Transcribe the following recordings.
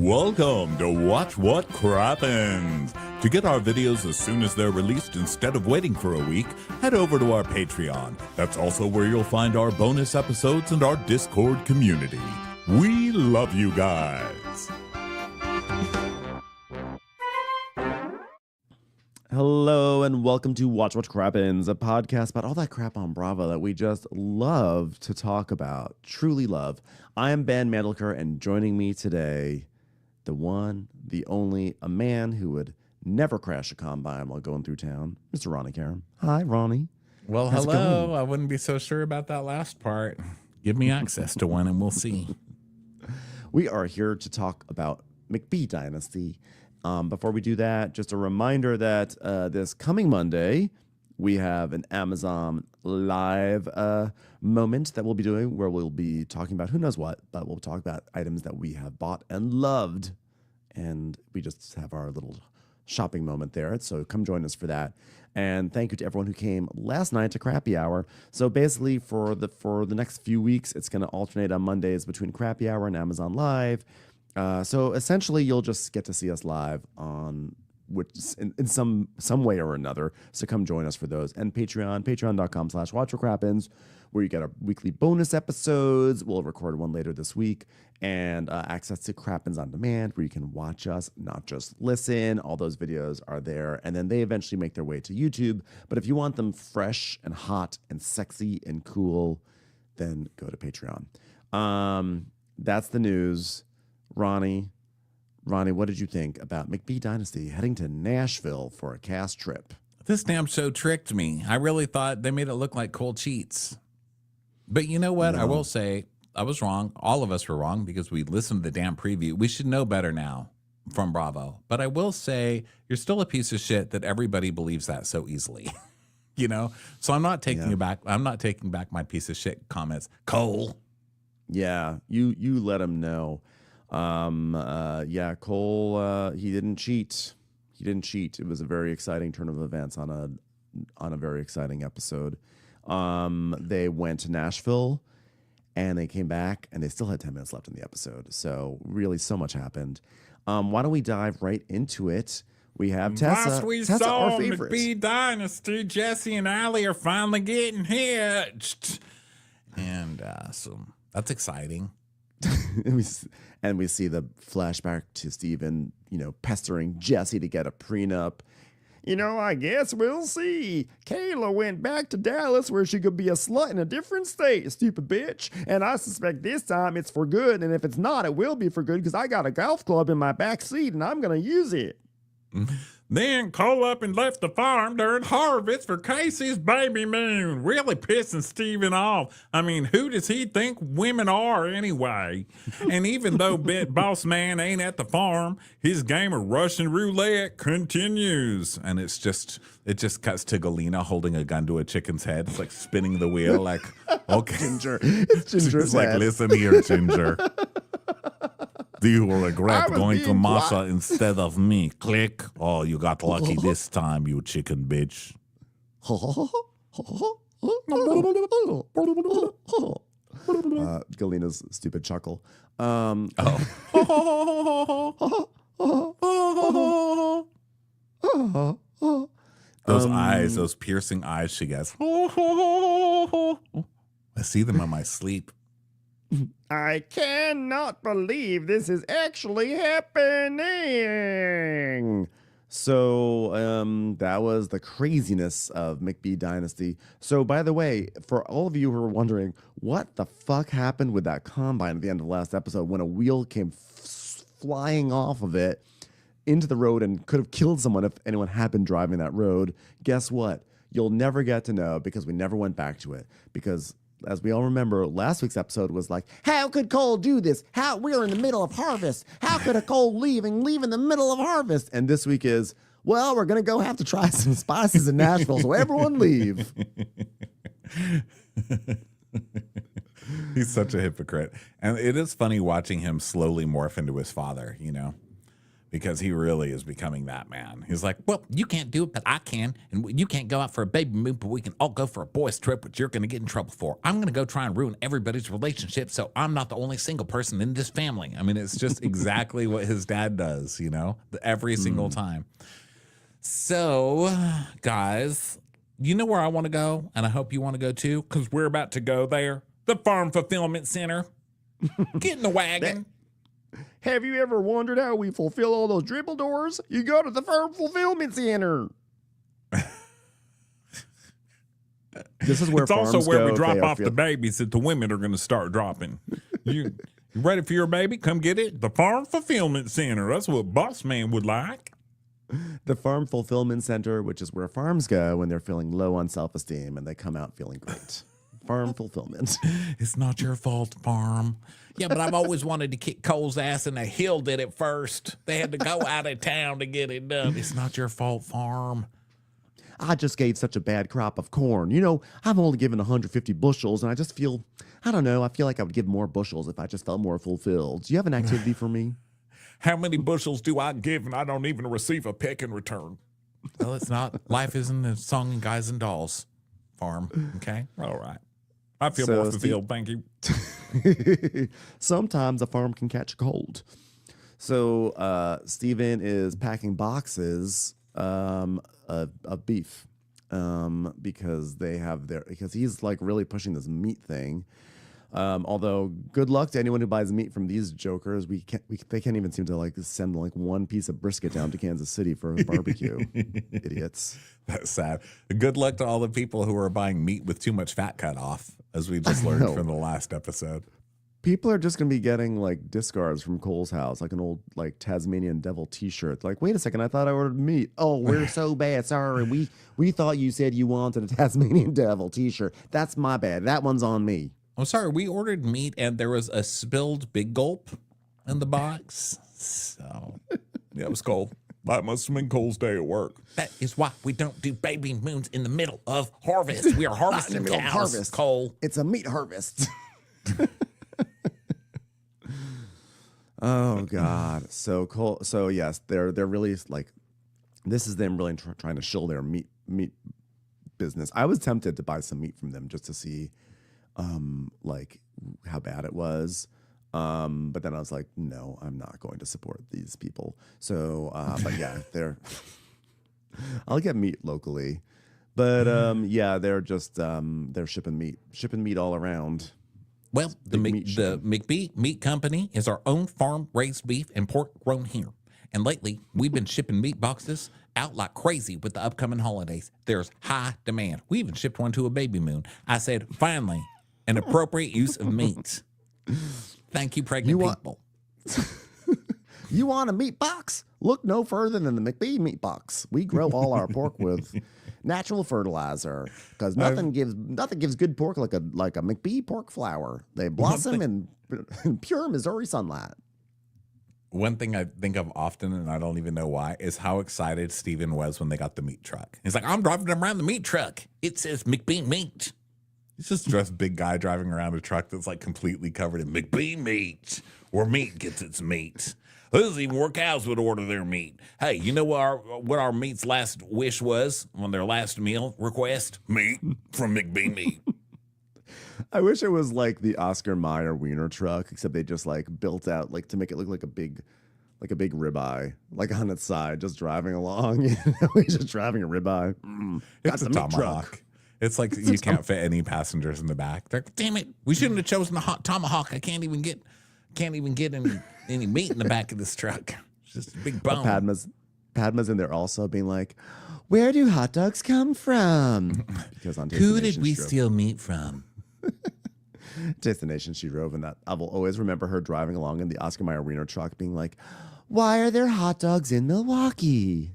Welcome to Watch What Crappens. To get our videos as soon as they're released instead of waiting for a week, head over to our Patreon. That's also where you'll find our bonus episodes and our Discord community. We love you guys. Hello and welcome to Watch What Crappens, a podcast about all that crap on Bravo that we just love to talk about, truly love. I am Ben Mandelker, and joining me today, the one, the only, a man who would never crash a combine while going through town, Mr. Ronnie Karam. Hi, Ronnie. Well, hello. I wouldn't be so sure about that last part. Give me access to one and we'll see. We are here to talk about McBee Dynasty. Before we do that, just a reminder that this coming Monday, we have an Amazon Live moment that we'll be doing where we'll be talking about who knows what, but we'll talk about items that we have bought and loved. And we just have our little shopping moment there. So come join us for that. And thank you to everyone who came last night to Crappy Hour. So basically for the next few weeks, it's going to alternate on Mondays between Crappy Hour and Amazon Live. So essentially, you'll just get to see us live on in some way or another. So come join us for those. And patreon.com/watchwhatcrappens, where you get our weekly bonus episodes. We'll record one later this week. And access to Crappens on Demand, where you can watch us, not just listen. All those videos are there. And then they eventually make their way to YouTube. But if you want them fresh and hot and sexy and cool, then go to Patreon. That's the news. Ronnie, what did you think about McBee Dynasty heading to Nashville for a cast trip? This damn show tricked me. I really thought they made it look like cold cheats. But you know what? No. I will say I was wrong. All of us were wrong because we listened to the damn preview. We should know better now from Bravo. But I will say you're still a piece of shit that everybody believes that so easily. You know? So I'm not taking it back. I'm not taking back my piece of shit comments. Cole. Yeah, you let him know. Cole, he didn't cheat. It was a very exciting turn of events on a very exciting episode. They went to Nashville and they came back and they still had 10 minutes left in the episode. So really so much happened. Why don't we dive right into it? We have Tessa. Last we Tessa, saw our favorite. McBee Dynasty, Jesse and Allie are finally getting hitched. And so that's exciting. and we see the flashback to Steven, pestering Jesse to get a prenup. I guess we'll see. Kayla went back to Dallas where she could be a slut in a different state, stupid bitch. And I suspect this time it's for good. And if it's not, it will be for good because I got a golf club in my back seat and I'm going to use it. Then Cole up and left the farm during harvest for Casey's baby moon, really pissing Steven off. I mean, who does he think women are anyway? And even though Bit Boss Man ain't at the farm, his game of Russian roulette continues. And it just cuts to Galena holding a gun to a chicken's head. It's like spinning the wheel, like, okay. Ginger. It's Ginger's It's like, head. listen here, Ginger. Do you regret going to Masha instead of me? Click. Oh, you got lucky this time, you chicken bitch. Galena's stupid chuckle. Those eyes, those piercing eyes she gets. I see them in my sleep. I cannot believe this is actually happening. So that was the craziness of McBee Dynasty. So by the way, for all of you who are wondering, what the fuck happened with that combine at the end of the last episode when a wheel came flying off of it into the road and could have killed someone if anyone had been driving that road? Guess what? You'll never get to know because we never went back to it. Because as we all remember, last week's episode was like, how could Cole do this? We're in the middle of harvest. How could a Cole leave in the middle of harvest? And this week is, well, we're going to go have to try some spices in Nashville, so everyone leave. He's such a hypocrite. And it is funny watching him slowly morph into his father, because he really is becoming that man. He's like, well, you can't do it, but I can. And you can't go out for a baby moon, but we can all go for a boys trip, which you're going to get in trouble for. I'm going to go try and ruin everybody's relationship, so I'm not the only single person in this family. I mean, it's just exactly what his dad does, you know, every single time. So, guys, you know where I want to go, and I hope you want to go too, because we're about to go there. The Farm Fulfillment Center. Get in the wagon. Have you ever wondered how we fulfill all those dribble doors? You go to the Farm Fulfillment Center. This is where it's also farms where go we if drop they off feel- the babies that the women are going to start dropping. You ready for your baby? Come get it. The Farm Fulfillment Center. That's what Boss Man would like. The Farm Fulfillment Center, which is where farms go when they're feeling low on self-esteem and they come out feeling great. Farm Fulfillment. It's not your fault, Farm. Yeah, but I've always wanted to kick Cole's ass, and the Hill did it first. They had to go out of town to get it done. It's not your fault, Farm. I just gave such a bad crop of corn. You know, I've only given 150 bushels, and I just feel, I don't know, I feel like I would give more bushels if I just felt more fulfilled. Do you have an activity for me? How many bushels do I give, and I don't even receive a peck in return? Well, it's not. Life isn't a song and guys and dolls, Farm. Okay? All right. I feel more fulfilled. Thank you. Sometimes a farm can catch a cold. So Steven is packing boxes of beef because he's like really pushing this meat thing. Although good luck to anyone who buys meat from these jokers. They can't even seem to like send like one piece of brisket down to Kansas City for a barbecue. Idiots. That's sad. Good luck to all the people who are buying meat with too much fat cut off, as we just learned from the last episode. People are just going to be getting like discards from Cole's house, like an old like Tasmanian devil t-shirt. Like, wait a second, I thought I ordered meat. Oh, we're so bad. Sorry. We thought you said you wanted a Tasmanian devil t-shirt. That's my bad. That one's on me. I'm sorry. We ordered meat and there was a spilled big gulp in the box. So yeah, it was Cole. That must have been Cole's day at work. That is why we don't do baby moons in the middle of harvest. We are harvesting cows, harvest. Cole. It's a meat harvest. Oh God. So Cole. So yes, they're really like, this is them really trying to shill their meat business. I was tempted to buy some meat from them just to see, like how bad it was. But then I was like, no, I'm not going to support these people. So, but yeah, I'll get meat locally, but, yeah, they're just, they're shipping meat all around. Well, the McBee Meat Company is our own farm-raised beef and pork grown here. And lately, we've been shipping meat boxes out like crazy with the upcoming holidays. There's high demand. We even shipped one to a baby moon. I said, finally, an appropriate use of meat. Thank you, pregnant people. You want a meat box? Look no further than the McBee meat box. We grow all our pork with natural fertilizer because nothing gives good pork like a McBee pork flour. They blossom in pure Missouri sunlight. One thing I think of often, and I don't even know why, is how excited Steven was when they got the meat truck. He's like, I'm driving around the meat truck. It says McBee meat. He's just dressed big guy driving around a truck that's like completely covered in McBee meat, where meat gets its meat. This is even where cows would order their meat. Hey, you know what our meat's last wish was on their last meal request? Meat from McBee meat. I wish it was like the Oscar Mayer wiener truck, except they just like built out like to make it look like a big ribeye, like on its side, just driving along. You know, he's just driving a ribeye. It's a tomahawk. It's like you can't fit any passengers in the back. They're like, damn it, we shouldn't have chosen the hot tomahawk. I can't even get any meat in the back of this truck. It's just a big bone. Padma's in there also being like, where do hot dogs come from? Because on who did we steal meat from? Taste the Nation she drove, and that I will always remember her driving along in the Oscar Mayer wiener truck being like, why are there hot dogs in Milwaukee?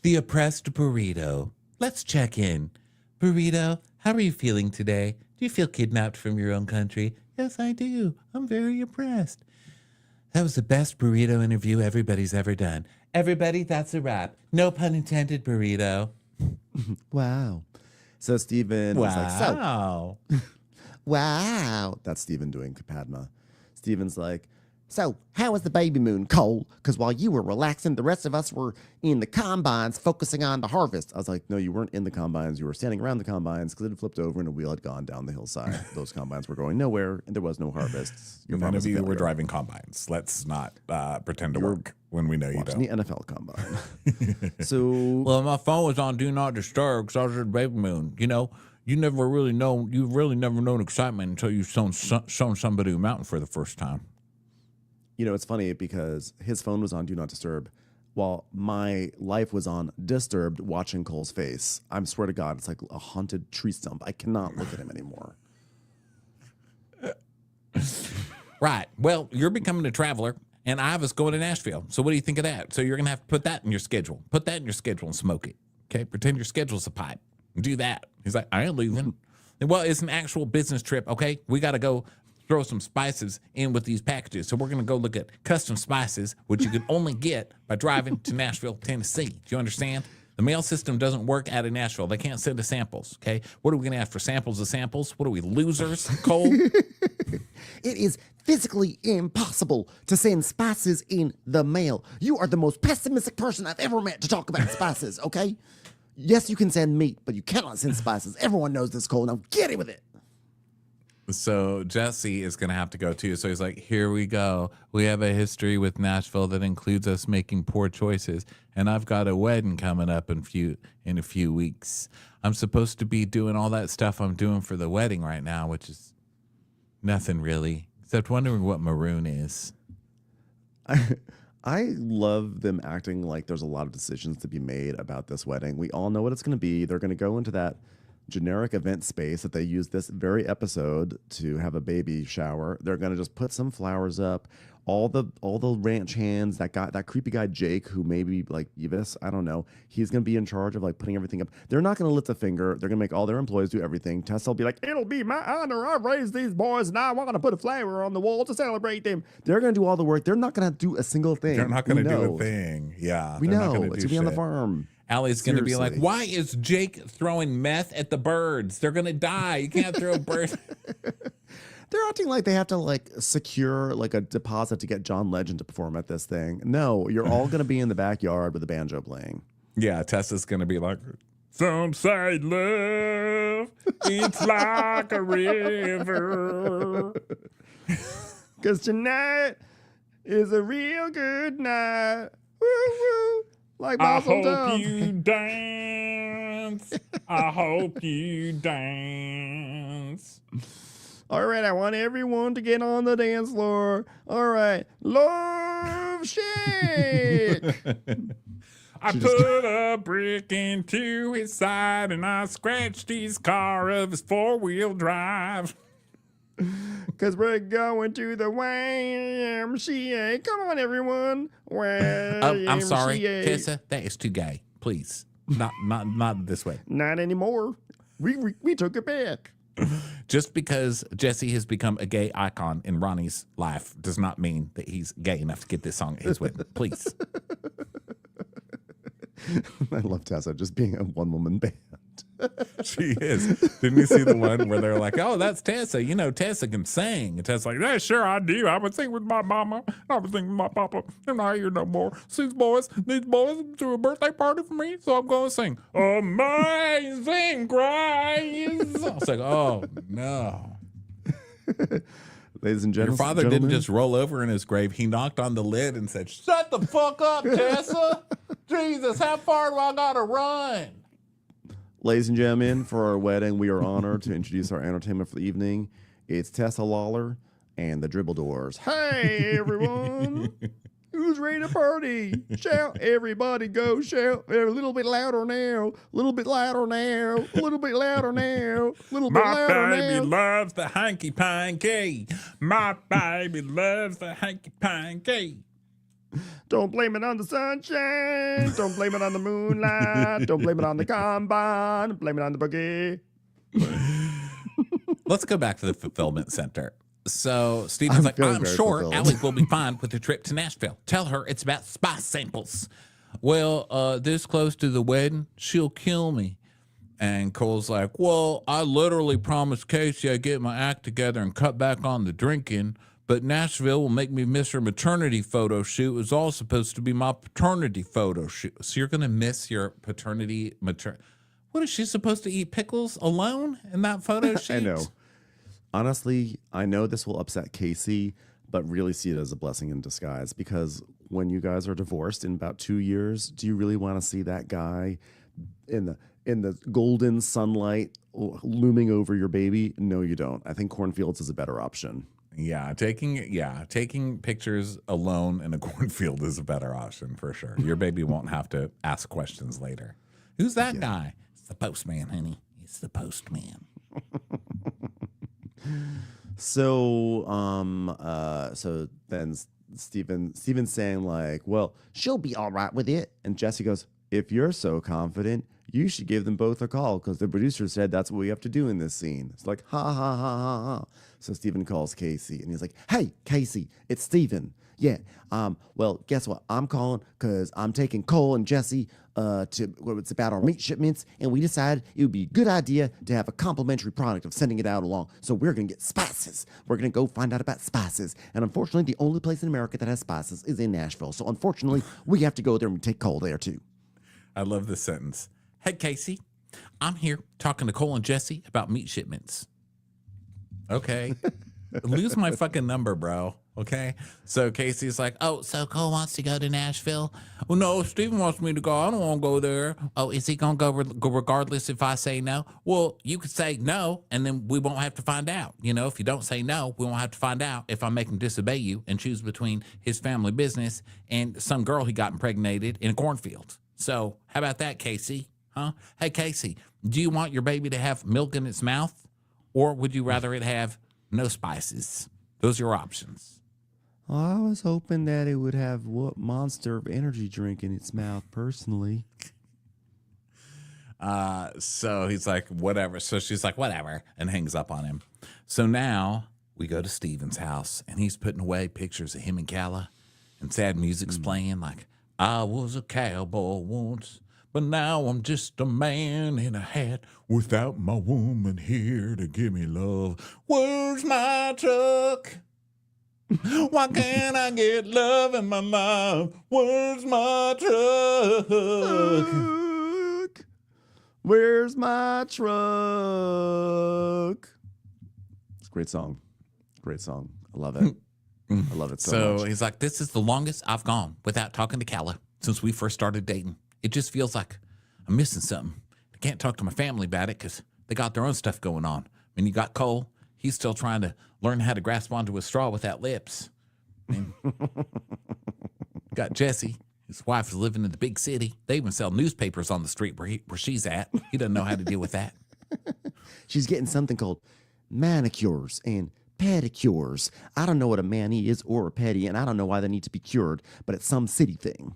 The oppressed burrito. Let's check in. Burrito, how are you feeling today? Do you feel kidnapped from your own country? Yes, I do. I'm very oppressed. That was the best burrito interview everybody's ever done. Everybody, that's a wrap. No pun intended, burrito. Wow. So Steven was like, so. wow. That's Steven doing Padma. Steven's like, So, how was the baby moon, Cole? Because while you were relaxing, the rest of us were in the combines focusing on the harvest. I was like, no, you weren't in the combines. You were standing around the combines because it had flipped over and a wheel had gone down the hillside. Those combines were going nowhere and there was no harvest. None of you were driving combines. Let's not pretend to work when we know you don't. The NFL combine. So, Well, my phone was on Do Not Disturb because I was at the baby moon. You know, you've really never known excitement until you've shown somebody a mountain for the first time. you know, it's funny because his phone was on Do Not Disturb while my life was on Disturbed watching Cole's face. I swear to God, it's like a haunted tree stump. I cannot look at him anymore. Right. Well, you're becoming a traveler, and I was going to Nashville. So what do you think of that? So you're going to have to put that in your schedule. Put that in your schedule and smoke it. Okay? Pretend your schedule's a pipe. Do that. He's like, I ain't leaving. Well, it's an actual business trip, okay? We got to go throw some spices in with these packages. So we're going to go look at custom spices, which you can only get by driving to Nashville, Tennessee. Do you understand? The mail system doesn't work out of Nashville. They can't send us samples, okay? What are we going to have for samples of samples? What are we, losers, Cole? It is physically impossible to send spices in the mail. You are the most pessimistic person I've ever met to talk about spices, okay? Yes, you can send meat, but you cannot send spices. Everyone knows this, Cole. Now get it with it. So Jesse is going to have to go too. So he's like, here we go. We have a history with Nashville that includes us making poor choices. And I've got a wedding coming up in a few weeks. I'm supposed to be doing all that stuff I'm doing for the wedding right now, which is nothing really, except wondering what maroon is. I love them acting like there's a lot of decisions to be made about this wedding. We all know what it's going to be. They're going to go into that generic event space that they use this very episode to have a baby shower. They're going to just put some flowers up. All the ranch hands, that creepy guy Jake, who maybe like Yves, I don't know. He's going to be in charge of like putting everything up. They're not going to lift a finger. They're going to make all their employees do everything. Tessa will be like, it'll be my honor. I raised these boys and I want to put a flower on the wall to celebrate them. They're going to do all the work. They're not going to do a single thing. They're not going to do a thing. Yeah. We know. It's going to be on the shit. farm. Allie's going to be like, why is Jake throwing meth at the birds? They're going to die. You can't throw a bird. They're acting like they have to like secure like a deposit to get John Legend to perform at this thing. No, you're all going to be in the backyard with a banjo playing. Yeah, Tessa's going to be like, some say love, it's like a river. Because tonight is a real good night. Woo woo. Like I Mazel hope Tov. you dance. I hope you dance. All right, I want everyone to get on the dance floor. All right, love shake. I put a brick into his side and I scratched his car of his 4-wheel drive. Because we're going to the YMCA. Come on, everyone. YMCA. I'm sorry, Tessa, that is too gay. Please, not this way. Not anymore. We took it back. Just because Jesse has become a gay icon in Ronnie's life does not mean that he's gay enough to get this song at his wedding. Please. I love Tessa just being a one-woman band. She is. Didn't you see the one where they're like, oh, that's Tessa. You know, Tessa can sing. And Tessa's like, yeah, sure I do. I would sing with my mama. I would sing with my papa. I'm not here no more. These boys threw a birthday party for me, so I'm going to sing Amazing Grace. I was like, oh, no. Ladies and gentlemen. Your father didn't just roll over in his grave. He knocked on the lid and said, shut the fuck up, Tessa. Jesus, how far do I got to run? Ladies and gentlemen, for our wedding, we are honored to introduce our entertainment for the evening. It's Tessa Lawler and the Dribble Doors. Hey, everyone. Who's ready to party? Shout, everybody go shout. A little bit louder now. A little bit louder now. A little bit louder now. A little bit louder My baby now. loves the hanky-panky. My baby loves the hanky-panky. Don't blame it on the sunshine. Don't blame it on the moonlight. Don't blame it on the combine. Blame it on the boogie. Let's go back to the fulfillment center. So Stephen's like, I'm very sure fulfilled. Allie will be fine with the trip to Nashville. Tell her it's about spice samples. Well, this close to the wedding, she'll kill me. And Cole's like, well, I literally promised Casey I'd get my act together and cut back on the drinking, but Nashville will make me miss her maternity photo shoot. It was all supposed to be my paternity photo shoot. So you're going to miss your paternity What is she supposed to eat pickles alone in that photo shoot? I know. Honestly, I know this will upset Casey, but really see it as a blessing in disguise, because when you guys are divorced in about 2 years, do you really want to see that guy in the golden sunlight looming over your baby? No, you don't. I think cornfields is a better option. Yeah, taking pictures alone in a cornfield is a better option for sure. Your baby won't have to ask questions later. Who's that guy? It's the postman, honey. It's the postman. So then Steven's saying like, well, she'll be all right with it. And Jesse goes, if you're so confident, you should give them both a call, because the producer said that's what we have to do in this scene. It's like, ha, ha, ha, ha, ha. So Steven calls Casey, and he's like, hey, Casey, it's Steven. Yeah, well, guess what? I'm calling because I'm taking Cole and Jesse it's about our meat shipments, and we decided it would be a good idea to have a complimentary product of sending it out along. So we're going to get spices. We're going to go find out about spices. And unfortunately, the only place in America that has spices is in Nashville. So unfortunately, we have to go there and take Cole there too. I love this sentence. Hey, Casey, I'm here talking to Cole and Jesse about meat shipments. Okay. Lose my fucking number, bro. Okay. So Casey's like, oh, so Cole wants to go to Nashville? Well, no, Steven wants me to go. I don't want to go there. Oh, is he going to go regardless if I say no? Well, you could say no, and then we won't have to find out. You know, if you don't say no, we won't have to find out if I make him disobey you and choose between his family business and some girl he got impregnated in a cornfield. So how about that, Casey? Huh? Hey, Casey, do you want your baby to have milk in its mouth, or would you rather it have no spices? Those are your options. I was hoping that it would have what Monster energy drink in its mouth, personally. So he's like, whatever. So she's like, whatever, and hangs up on him. So now we go to Steven's house, and he's putting away pictures of him and Calla, and sad music's playing like, I was a cowboy once, but now I'm just a man in a hat without my woman here to give me love. Where's my truck? Why can't I get love in my life? Where's my truck? Where's my truck? It's a great song. Great song. I love it. I love it so much. He's like, this is the longest I've gone without talking to Calla since we first started dating. It just feels like I'm missing something. I can't talk to my family about it because they got their own stuff going on. I mean, you got Cole. He's still trying to learn how to grasp onto a straw without lips. And got Jesse. His wife is living in the big city. They even sell newspapers on the street where she's at. He doesn't know how to deal with that. She's getting something called manicures and pedicures. I don't know what a mani is or a pedi, and I don't know why they need to be cured, but it's some city thing.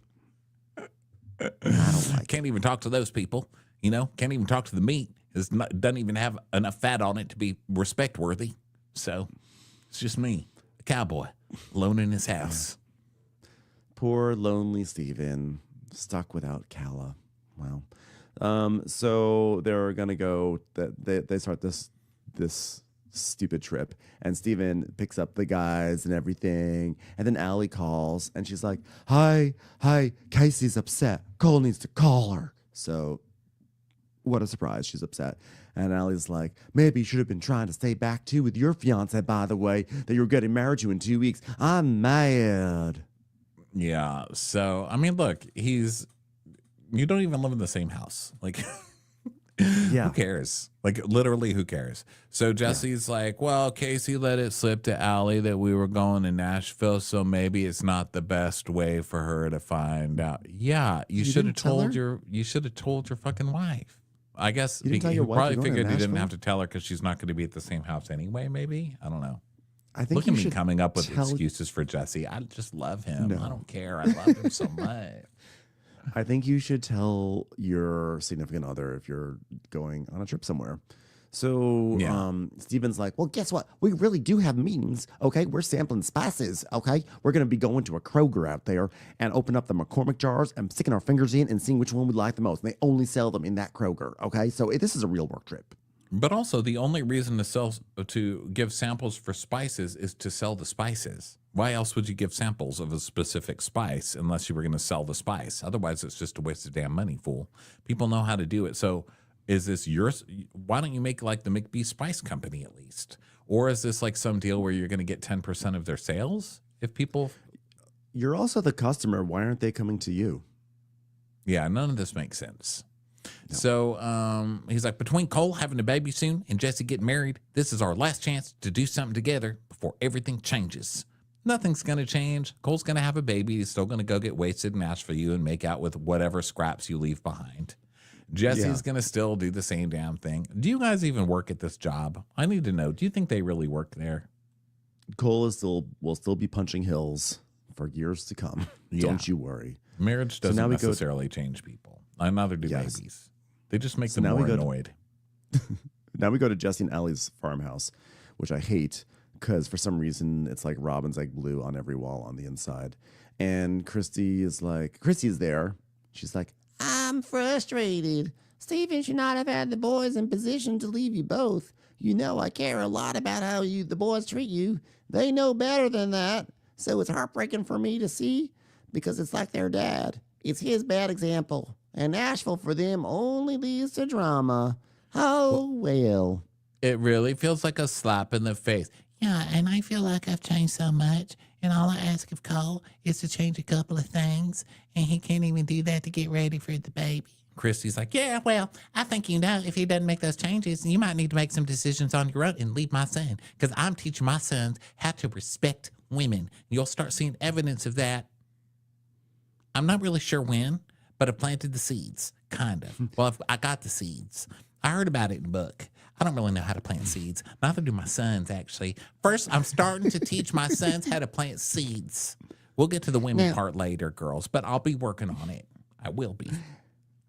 I don't like Can't even talk to those people. You know, can't even talk to the meat. Doesn't even have enough fat on it to be respect worthy. So it's just me, a cowboy, alone in his house. Poor lonely Steven, stuck without Calla. Wow. So they're gonna go. They start this stupid trip, and Steven picks up the guys and everything, and then Allie calls, and she's like, "Hi, Casey's upset. Cole needs to call her." So, what a surprise! She's upset, and Allie's like, "Maybe you should have been trying to stay back too with your fiance. By the way, that you're getting married to in 2 weeks. I'm mad." Yeah. So I mean, look, you don't even live in the same house, like. Yeah. Who cares? Like, literally, who cares? So Jesse's like, well, Casey let it slip to Allie that we were going to Nashville, so maybe it's not the best way for her to find out. Yeah, you should have told your fucking wife. I guess he probably figured he didn't have to tell her because she's not going to be at the same house anyway, maybe. I don't know. I think Look at me coming up with excuses for Jesse. I just love him. No. I don't care. I love him so much. I think you should tell your significant other if you're going on a trip somewhere. So Steven's like, well, guess what? We really do have meetings, okay? We're sampling spices, okay? We're going to be going to a Kroger out there and open up the McCormick jars and sticking our fingers in and seeing which one we like the most. And they only sell them in that Kroger, okay? So this is a real work trip. But also, the only reason to give samples for spices is to sell the spices. Why else would you give samples of a specific spice unless you were going to sell the spice? Otherwise, it's just a waste of damn money, fool. People know how to do it. So, is this yours? Why don't you make like the McBee Spice Company at least? Or is this like some deal where you're going to get 10% of their sales if people? You're also the customer. Why aren't they coming to you? Yeah, none of this makes sense. No. So he's like, between Cole having a baby soon and Jesse getting married, this is our last chance to do something together before everything changes. Nothing's going to change. Cole's going to have a baby. He's still going to go get wasted in Nashville and make out with whatever scraps you leave behind. Jesse's going to still do the same damn thing. Do you guys even work at this job? I need to know. Do you think they really work there? Cole will still be punching hills for years to come. Yeah. Don't you worry. Marriage doesn't necessarily change people. Neither do babies. They just make them more annoyed. Now we go to Jesse and Allie's farmhouse, which I hate because for some reason it's like Robin's egg blue on every wall on the inside. And Christy is there. She's like, I'm frustrated. Steven should not have had the boys in position to leave you both. You know I care a lot about how the boys treat you. They know better than that. So it's heartbreaking for me to see because it's like their dad. It's his bad example. And Nashville for them only leads to drama. Oh, well. It really feels like a slap in the face. Yeah, and I feel like I've changed so much. And all I ask of Cole is to change a couple of things. And he can't even do that to get ready for the baby. Christy's like, yeah, well, I think if he doesn't make those changes, you might need to make some decisions on your own and leave my son. Because I'm teaching my sons how to respect women. You'll start seeing evidence of that. I'm not really sure when, but I planted the seeds, kind of. Well, I got the seeds. I heard about it in a book. I don't really know how to plant seeds. Neither do my sons, actually. First, I'm starting to teach my sons how to plant seeds. We'll get to the women part later, girls, but I'll be working on it. I will be.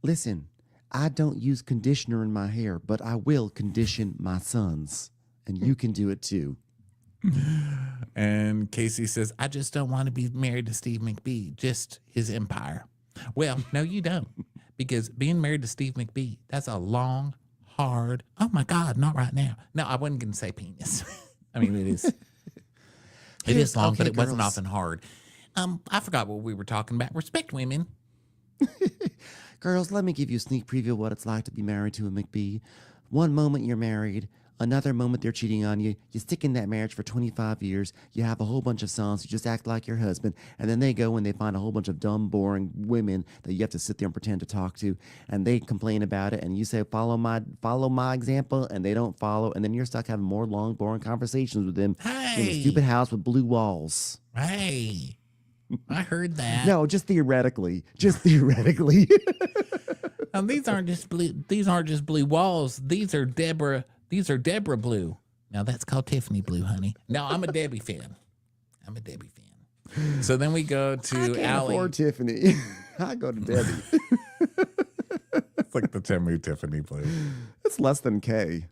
Listen, I don't use conditioner in my hair, but I will condition my sons. And you can do it too. And Casey says, I just don't want to be married to Steve McBee, just his empire. Well, no, you don't. Because being married to Steve McBee, that's a long, hard, oh my God, not right now. No, I wasn't going to say penis. I mean, it is. It is long, but it wasn't often hard. I forgot what we were talking about. Respect women. Girls, let me give you a sneak preview of what it's like to be married to a McBee. One moment you're married, another moment they're cheating on you. You stick in that marriage for 25 years. You have a whole bunch of sons who just act like your husband. And then they go and they find a whole bunch of dumb, boring women that you have to sit there and pretend to talk to. And they complain about it. And you say, follow my example. And they don't follow. And then you're stuck having more long, boring conversations with them in a stupid house with blue walls. Hey, I heard that. No, just theoretically. Just theoretically. These aren't just blue walls. These are Deborah blue. Now that's called Tiffany blue, honey. No, I'm a Debbie fan. So then we go to I can't Allie. afford Tiffany. I go to Debbie. It's like the Temu Tiffany blue. It's less than K.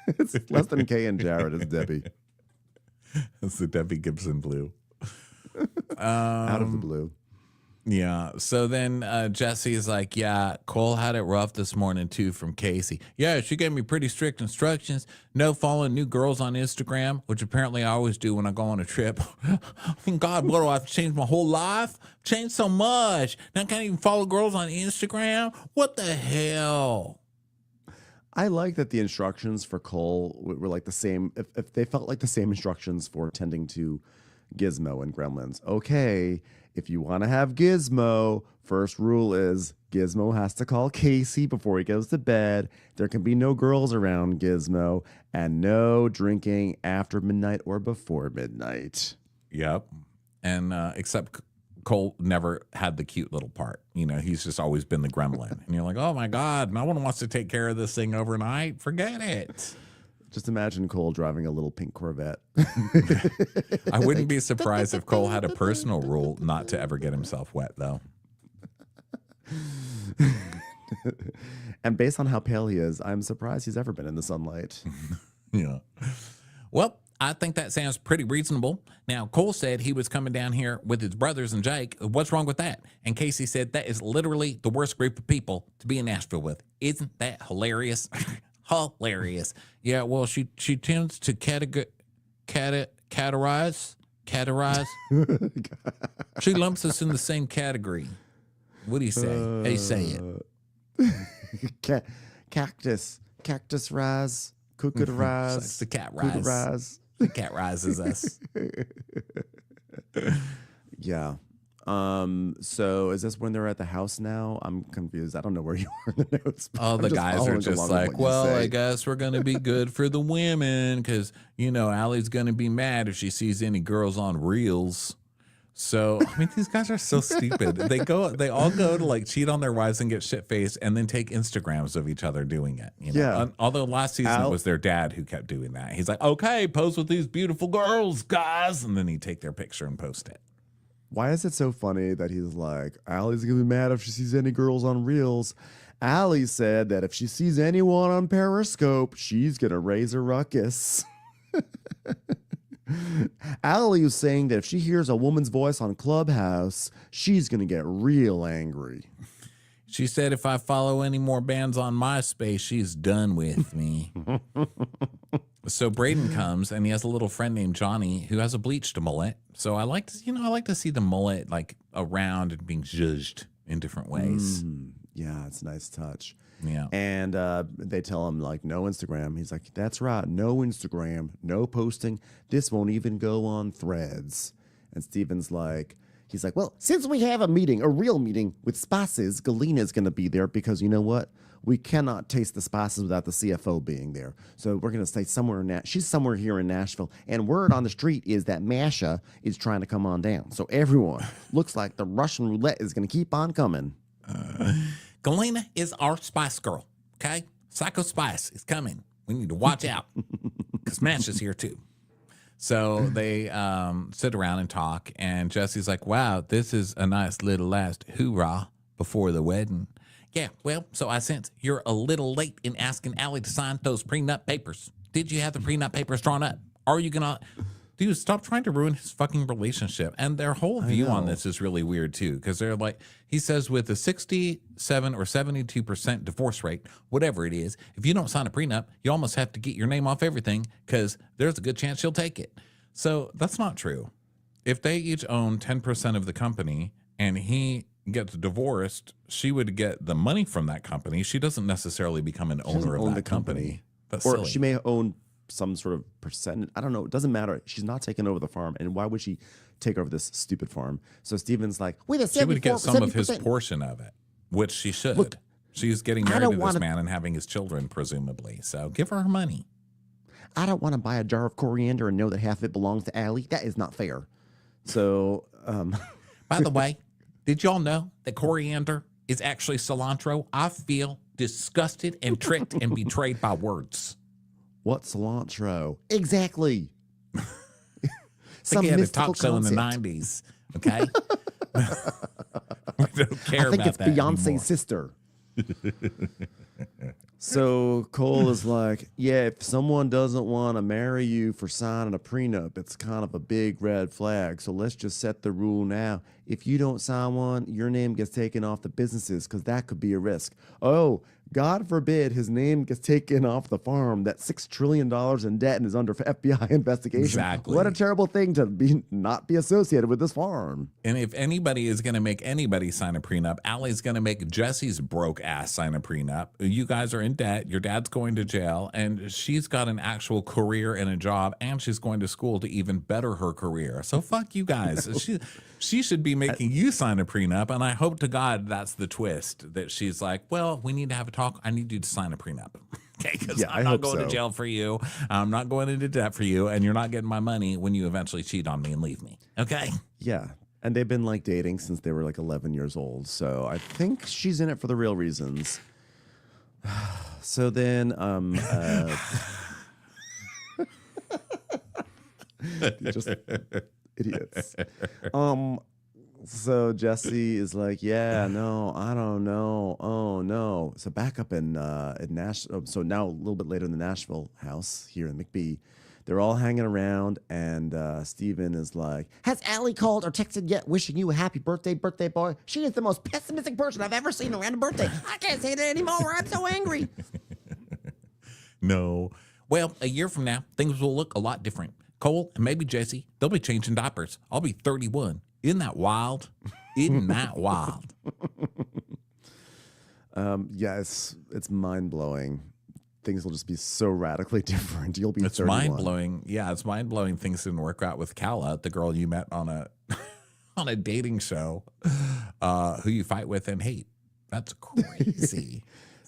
It's less than K and Jared is Debbie. It's the Debbie Gibson blue. Out of the blue. Yeah. So then Jesse is like, yeah, Cole had it rough this morning too from Casey. Yeah, she gave me pretty strict instructions. No following new girls on Instagram, which apparently I always do when I go on a trip. God, what do I have to change my whole life? Changed so much. Now I can't even follow girls on Instagram. What the hell? I like that the instructions for Cole were like the same. If they felt like the same instructions for tending to Gizmo and Gremlins. Okay, if you want to have Gizmo, first rule is Gizmo has to call Casey before he goes to bed. There can be no girls around Gizmo and no drinking after midnight or before midnight. Yep. And except Cole never had the cute little part. You know, he's just always been the gremlin. And you're like, oh my God, no one wants to take care of this thing overnight. Forget it. Just imagine Cole driving a little pink Corvette. I wouldn't be surprised if Cole had a personal rule not to ever get himself wet, though. And based on how pale he is, I'm surprised he's ever been in the sunlight. Yeah. Well, I think that sounds pretty reasonable. Now, Cole said he was coming down here with his brothers and Jake. What's wrong with that? And Casey said that is literally the worst group of people to be in Nashville with. Isn't that hilarious? Hilarious. Yeah, well, she tends to categorize. She lumps us in the same category. What do you say? How do you say it? Cactus rise, cuckoo rise. It's the cat cuckoo rise. rise. The cat rises us. Yeah. So is this when they're at the house now? I'm confused. I don't know where you are in the notes. All the guys are just like, well, I guess we're going to be good for the women because, Allie's going to be mad if she sees any girls on reels. So, I mean, these guys are so stupid. They all go to like cheat on their wives and get shit-faced and then take Instagrams of each other doing it. Yeah. Although last season it was their dad who kept doing that. He's like, okay, pose with these beautiful girls, guys. And then he'd take their picture and post it. Why is it so funny that he's like, Allie's going to be mad if she sees any girls on reels? Allie said that if she sees anyone on Periscope, she's going to raise a ruckus. Allie is saying that if she hears a woman's voice on Clubhouse, she's going to get real angry. She said if I follow any more bands on MySpace, she's done with me. So Braden comes and he has a little friend named Johnny who has a bleached mullet. So I like to see the mullet like around and being zhuzhed in different ways. Yeah, it's a nice touch. Yeah. And they tell him like no Instagram. He's like, that's right, no Instagram, no posting. This won't even go on Threads. And Steven's like, he's like, well, since we have a real meeting with spices, Galena's going to be there because you know what? We cannot taste the spices without the CFO being there. So we're going to stay somewhere in she's somewhere here in Nashville. And word on the street is that Masha is trying to come on down. So everyone looks like the Russian roulette is going to keep on coming. Galena is our spice girl, okay? Psycho Spice is coming. We need to watch out because Masha's here too. So they sit around and talk, and Jesse's like, wow, this is a nice little last hoorah before the wedding. Yeah, well, so I sense you're a little late in asking Allie to sign those prenup papers. Did you have the prenup papers drawn up? Are you going to... Dude, stop trying to ruin his fucking relationship. And their whole view on this is really weird, too, because they're like, he says with a 67 or 72% divorce rate, whatever it is, if you don't sign a prenup, you almost have to get your name off everything because there's a good chance she'll take it. So that's not true. If they each own 10% of the company and he gets divorced, she would get the money from that company. She doesn't necessarily become an owner of that company. That's or silly. She may own some sort of percentage. I don't know. It doesn't matter. She's not taking over the farm. And why would she take over this stupid farm? So Steven's like, wait a second. She would get some of his portion of it, which she should. Look, she's getting married to this man and having his children, presumably. So give her money. I don't want to buy a jar of coriander and know that half of it belongs to Allie. That is not fair. So, by the way, did y'all know that coriander is actually cilantro? I feel disgusted and tricked and betrayed by words. What cilantro? Exactly. Some he had a talk show in the 90s, okay? We don't care I think about it's that Beyonce's anymore. sister. So Cole is like, yeah, if someone doesn't want to marry you for signing a prenup, it's kind of a big red flag. So let's just set the rule now. If you don't sign one, your name gets taken off the businesses because that could be a risk. Oh, God forbid his name gets taken off the farm. That's $6 trillion in debt and is under FBI investigation. Exactly. What a terrible thing to not be associated with this farm. And if anybody is going to make anybody sign a prenup, Allie's going to make Jesse's broke ass sign a prenup. You guys are in debt. Your dad's going to jail. And she's got an actual career and a job. And she's going to school to even better her career. So fuck you guys. She should be making you sign a prenup. And I hope to God that's the twist. That she's like, well, we need to have a talk. I need you to sign a prenup. Okay, because I'm not going to jail for you. I'm not going into debt for you. And you're not getting my money when you eventually cheat on me and leave me. Okay? Yeah. And they've been like dating since they were like 11 years old. So I think she's in it for the real reasons. So then, just idiots. So Jesse is like, yeah, no, I don't know. Oh no. So back up in Nashville. So now a little bit later in the Nashville house here in McBee, they're all hanging around, and Steven is like, has Allie called or texted yet wishing you a happy birthday boy? She is the most pessimistic person I've ever seen around a birthday. I can't say that anymore. I'm so angry. No. Well, a year from now, things will look a lot different. Cole and maybe Jesse, they'll be changing diapers. I'll be 31. Isn't that wild? Isn't that wild? Yes, it's mind-blowing. Things will just be so radically different. You'll be It's 31. mind-blowing. Yeah, it's mind-blowing things didn't work out with Calla, the girl you met on a on a dating show, who you fight with and hate. That's crazy.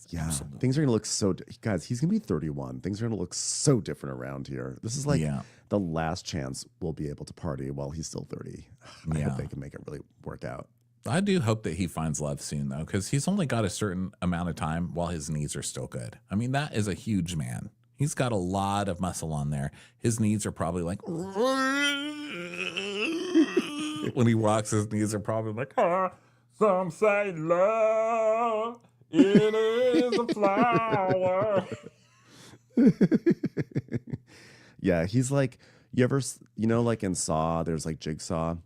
Yeah, things are going to look so... Guys, he's going to be 31. Things are going to look so different around here. This is like the last chance we'll be able to party while he's still 30. I hope they can make it really work out. I do hope that he finds love soon, though, because he's only got a certain amount of time while his knees are still good. I mean, that is a huge man. He's got a lot of muscle on there. His knees are probably like... when he walks, his knees are probably like... some say love, it is a flower. Yeah, he's like... You ever... You know, like in Saw, there's like Jigsaw.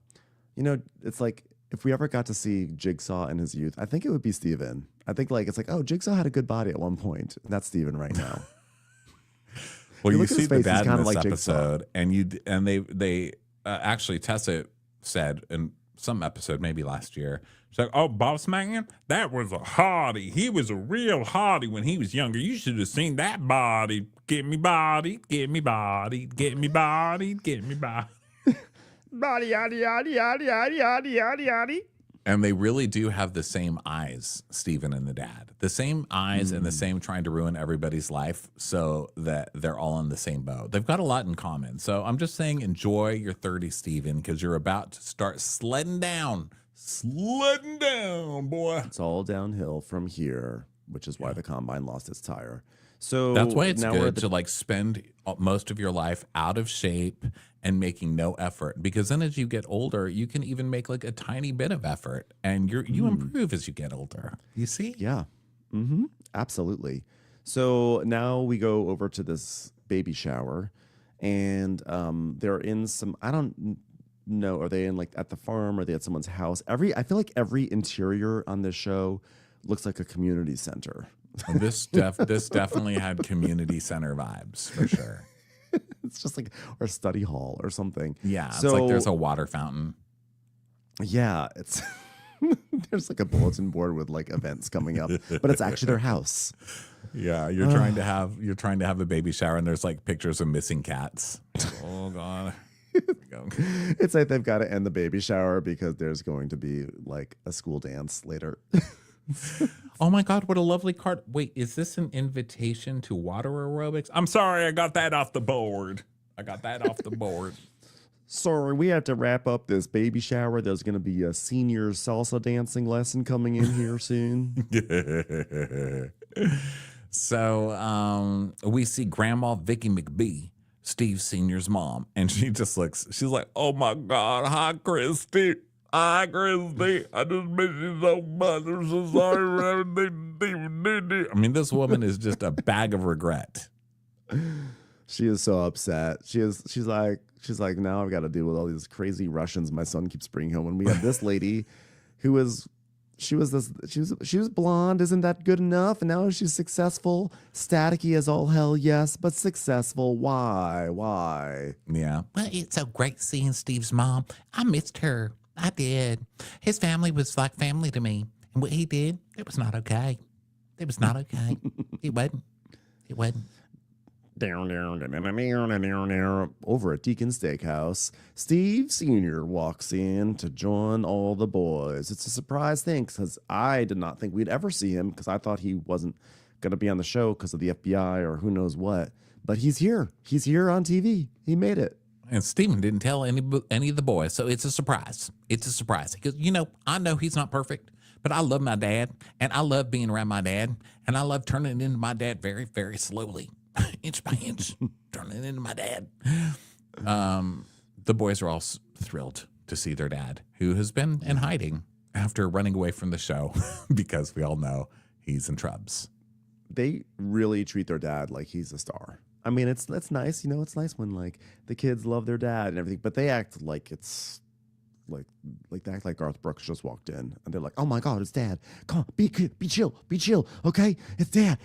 You know, it's like... If we ever got to see Jigsaw in his youth, I think it would be Steven. I think like it's like, oh, Jigsaw had a good body at one point. That's Steven right now. Well, you see the face, dad in this like episode, and they actually Tessa said in some episode, maybe last year, she's like, "Oh, boss man, that was a hottie. He was a real hottie when he was younger. You should have seen that body. Get me body, get me body, get me body, get me body." Body, yaddy, yaddy, yaddy, yaddy, yaddy, yaddy, yaddy. And they really do have the same eyes, Steven and the dad. The same eyes and the same trying to ruin everybody's life so that they're all in the same boat. They've got a lot in common. So I'm just saying enjoy your 30s, Steven, because you're about to start sledding down. Sledding down, boy. It's all downhill from here, which is why the combine lost its tire. So that's why it's now good to like spend most of your life out of shape and making no effort, because then as you get older, you can even make like a tiny bit of effort and you improve as you get older. You see? Yeah. Absolutely. So now we go over to this baby shower, and they're in some, I don't know, are they in like at the farm? Are they at someone's house? I feel like every interior on this show looks like a community center. This definitely had community center vibes for sure. It's just like, or a study hall or something. Yeah, it's like there's a water fountain. Yeah, it's there's like a bulletin board with like events coming up, but it's actually their house. Yeah, you're trying to have a baby shower, and there's like pictures of missing cats. Oh god. It's like they've got to end the baby shower because there's going to be like a school dance later. Oh my God, what a lovely card. Wait, is this an invitation to water aerobics? I'm sorry, I got that off the board. Sorry, we have to wrap up this baby shower. There's going to be a senior salsa dancing lesson coming in here soon. So we see Grandma Vicky McBee, Steve Sr.'s mom, and she's like, oh my God, hi, Christy. Hi, Christy. I just miss you so much. I'm so sorry. I mean, this woman is just a bag of regret. She is so upset. She's like, now I've got to deal with all these crazy Russians my son keeps bringing home. And we have this lady who was blonde. Isn't that good enough? And now she's successful, staticky as all hell. Yes, but successful. Why? Yeah. Well, it's so great seeing Steve's mom. I missed her. I did. His family was like family to me. And what he did, it was not okay. It was not okay. It wasn't. Over at Deacon Steakhouse, Steve Sr. walks in to join all the boys. It's a surprise thing because I did not think we'd ever see him because I thought he wasn't going to be on the show because of the FBI or who knows what. But he's here. He's here on TV. He made it. And Steven didn't tell any of the boys, so it's a surprise. It's a surprise. Because, I know he's not perfect, but I love my dad, and I love being around my dad, and I love turning into my dad very, very slowly, inch by inch, turning into my dad. The boys are all thrilled to see their dad, who has been in hiding after running away from the show because we all know he's in trubs. They really treat their dad like he's a star. I mean, it's nice, it's nice when like the kids love their dad and everything, but they act like it's they act like Garth Brooks just walked in, and they're like, "Oh my God, it's Dad! Come on, be chill, okay? It's Dad,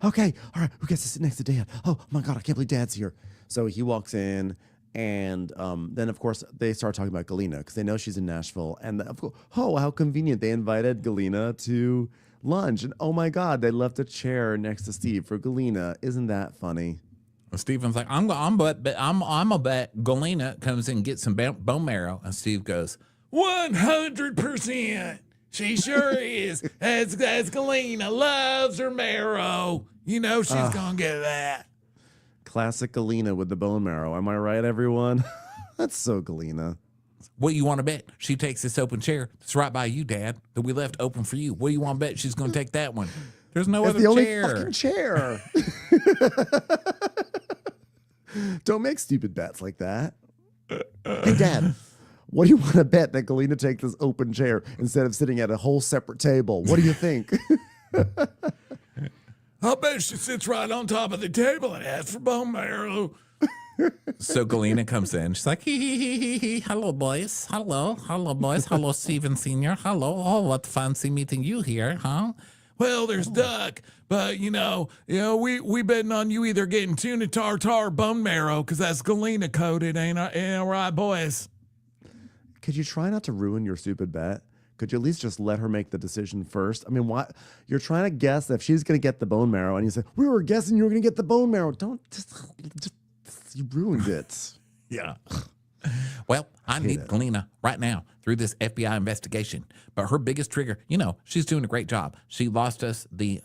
okay? All right, who gets to sit next to Dad? Oh my God, I can't believe Dad's here." So he walks in, and then of course they start talking about Galena because they know she's in Nashville, and of course, oh, how convenient! They invited Galena to lunch, and oh my God, they left a chair next to Steve for Galena. Isn't that funny? Stephen's like, I'm a bet Galena comes in and gets some bone marrow. And Steve goes, 100%. She sure is. As Galena loves her marrow. You know she's going to get that. Classic Galena with the bone marrow. Am I right, everyone? That's so Galena. What do you want to bet? She takes this open chair that's right by you, Dad, that we left open for you. What do you want to bet she's going to take that one? There's no other the only chair. fucking chair. Don't make stupid bets like that. Hey, Dad, what do you want to bet that Galena takes this open chair instead of sitting at a whole separate table? What do you think? I'll bet she sits right on top of the table and asks for bone marrow. So Galena comes in. She's like, hee. Hello, boys. Hello, boys. Hello, Stephen Sr. Hello. Oh, what fancy meeting you here, huh? Well, there's duck, but we betting on you either getting tuna tartare or bone marrow because that's Galena coated, ain't right, boys? Could you try not to ruin your stupid bet? Could you at least just let her make the decision first? I mean, why you're trying to guess if she's going to get the bone marrow, and you say we were guessing you were going to get the bone marrow. Don't just you ruined it. Yeah. Well, I need Galena right now through this FBI investigation. But her biggest trigger, she's doing a great job. She lost us the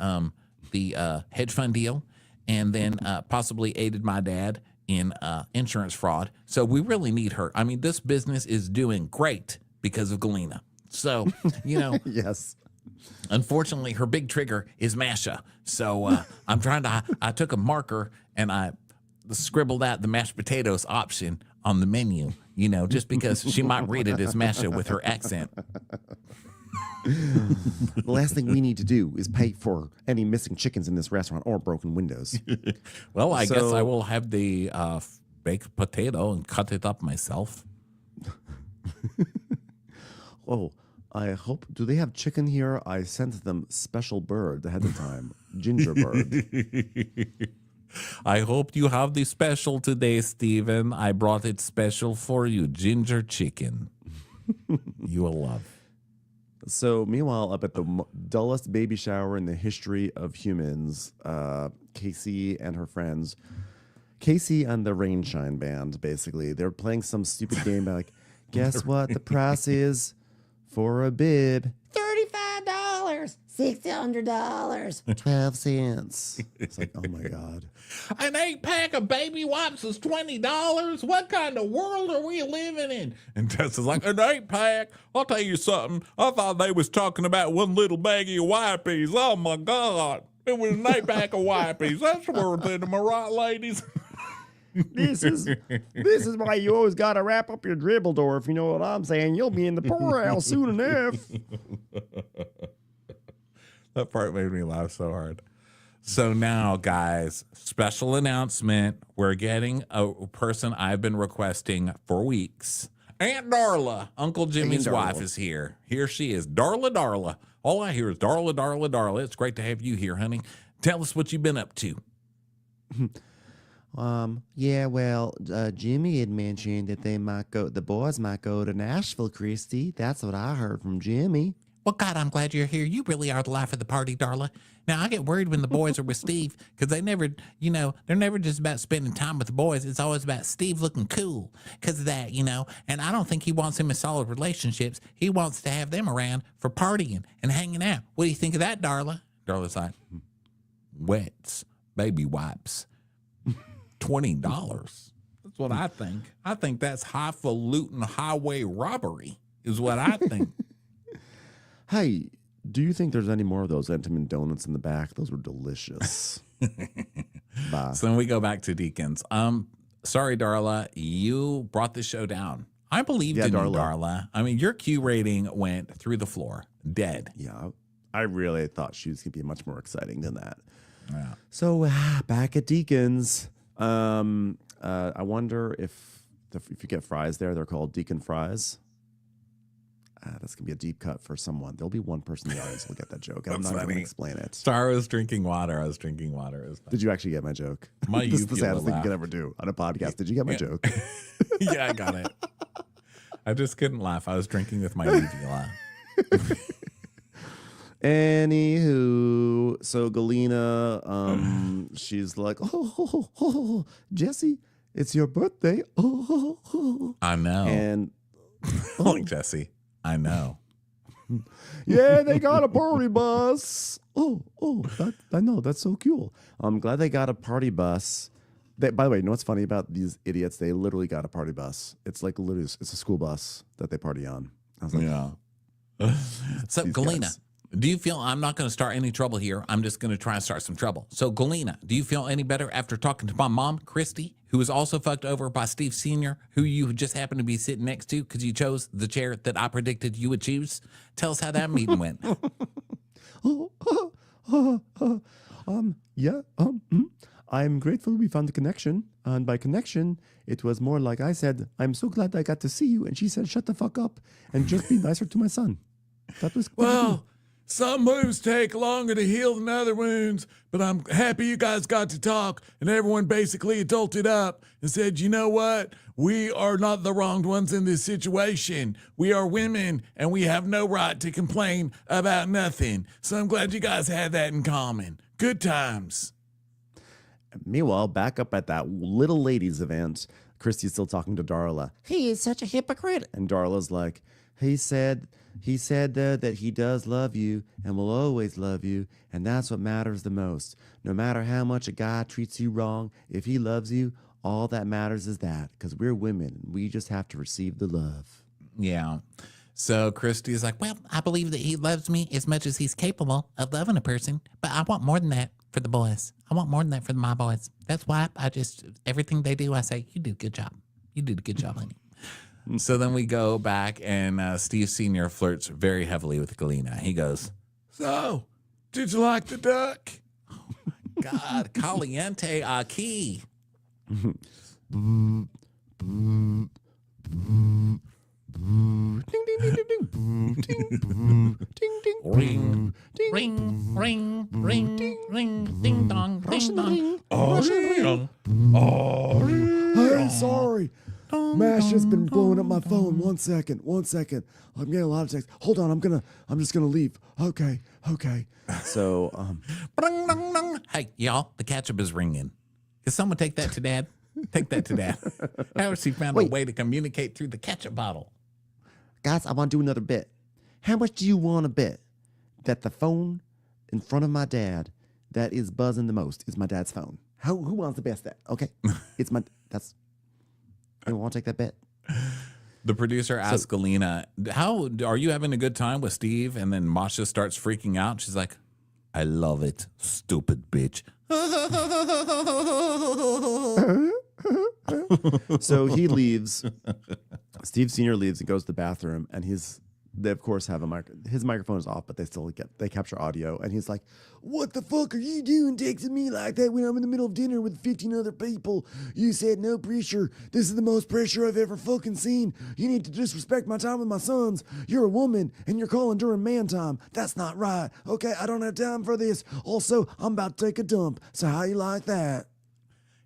hedge fund deal, and then possibly aided my dad in insurance fraud. So we really need her. I mean, this business is doing great because of Galena. So, Yes. Unfortunately, her big trigger is Masha. So I took a marker and I scribbled out the mashed potatoes option on the menu, just because she might read it as Masha with her accent. The last thing we need to do is pay for any missing chickens in this restaurant or broken windows. Well, I guess I will have the baked potato and cut it up myself. Oh, I hope. Do they have chicken here? I sent them special bird ahead of time. Ginger bird. I hope you have the special today, Stephen. I brought it special for you. Ginger chicken. You will love. So, meanwhile, up at the dullest baby shower in the history of humans, Casey and her friends, Casey and the Rainshine Band, basically, they're playing some stupid game like, guess what the price is for a bib? $35, $600, 12 cents. It's like, oh my God. An 8-pack of baby wipes is $20. What kind of world are we living in? And Tessa's like, an 8-pack? I'll tell you something. I thought they was talking about one little baggie of wipies. Oh my God. It was an 8-pack of wipies. That's worth it. Am I right, ladies? This is why you always got to wrap up your dribble door, if you know what I'm saying. You'll be in the poorhouse soon enough. That part made me laugh so hard. So now, guys, special announcement. We're getting a person I've been requesting for weeks. Aunt Darla, Uncle Jimmy's wife, is here. Here she is, Darla. All I hear is Darla. It's great to have you here, honey. Tell us what you've been up to. Yeah, well, Jimmy had mentioned that the boys might go to Nashville, Christy. That's what I heard from Jimmy. Well, God, I'm glad you're here. You really are the life of the party, Darla. Now, I get worried when the boys are with Steve because they never, they're never just about spending time with the boys. It's always about Steve looking cool because of that, And I don't think he wants them in solid relationships. He wants to have them around for partying and hanging out. What do you think of that, Darla? Darla's like, wets, baby wipes, $20. That's what I think. I think that's highfalutin highway robbery is what I think. Hey, do you think there's any more of those Entenmann donuts in the back? Those were delicious. Bye. So then we go back to Deacons. Sorry, Darla, you brought the show down. I believed in you, Darla. I mean, your Q rating went through the floor, dead. Yeah, I really thought she was going to be much more exciting than that. Yeah. So back at Deacons, I wonder if you get fries there, they're called Deacon fries. That's gonna be a deep cut for someone. There'll be one person in the audience who'll get that joke. I'm not gonna explain it. Sorry, I was drinking water. It was Did you actually get my joke? My This is the uvula saddest thing you laugh. could ever do on a podcast. Did you get my joke? Yeah, I got it. I just couldn't laugh. I was drinking with my uvula. Anywho, so Galena, she's like, oh, Jesse, it's your birthday. Oh. I know. And Like Jesse, I know. yeah, they got a party bus. I know. That's so cool. I'm glad they got a party bus. By the way, you know what's funny about these idiots? They literally got a party bus. It's like literally, it's a school bus that they party on. I was like, Yeah. So, These Galena, guys. do you feel I'm not going to start any trouble here? I'm just going to try and start some trouble. So, Galena, do you feel any better after talking to my mom, Christy, who was also fucked over by Steve Sr., who you just happened to be sitting next to because you chose the chair that I predicted you would choose? Tell us how that meeting went. I'm grateful we found a connection. And by connection, it was more like I said, I'm so glad I got to see you. And she said, shut the fuck up and just be nicer to my son. That was Well, some wounds take longer to heal than other wounds, but I'm happy you guys got to talk and everyone basically adulted up and said, you know what? We are not the wronged ones in this situation. We are women and we have no right to complain about nothing. So I'm glad you guys had that in common. Good times. Meanwhile, back up at that little ladies event, Christy's still talking to Darla. He is such a hypocrite. And Darla's like, he said that he does love you and will always love you. And that's what matters the most. No matter how much a guy treats you wrong, if he loves you, all that matters is that. Because we're women. And we just have to receive the love. Yeah. So Christy's like, well, I believe that he loves me as much as he's capable of loving a person, but I want more than that for the boys. I want more than that for my boys. That's why everything they do, I say, you did a good job. You did a good job, honey. So then we go back and Steve Sr. flirts very heavily with Galena. He goes, So, did you like the duck? God, caliente aquí. Ding, ding, ding, ding, ding. Ding, ding, ding. Ring, Ring, ring, ring, ring, ding dong, ding dong. Hey, sorry. Masha's been blowing up my phone. 1 second. I'm getting a lot of texts. Hold on, I'm just gonna leave. Okay. So, Bring, dong, dong. Hey, y'all, the ketchup is ringing. Can someone take that to Dad? Take that to Dad. How has he found a way to communicate through the ketchup bottle? guys, I want to do another bit. How much do you want to bet that the phone in front of my dad that is buzzing the most is my dad's phone? Who wants to bet that? Okay, I want to take that bet. The producer asks Galena, how are you having a good time with Steve? And then Masha starts freaking out. She's like, I love it, stupid bitch. So he leaves. Steve Sr. leaves and goes to the bathroom, and they of course have his microphone is off, but they capture audio, and he's like, "What the fuck are you doing texting me like that when I'm in the middle of dinner with 15 other people? You said no pressure. This is the most pressure I've ever fucking seen. You need to disrespect my time with my sons. You're a woman, and you're calling during man time. That's not right. Okay, I don't have time for this. Also, I'm about to take a dump. So how you like that?"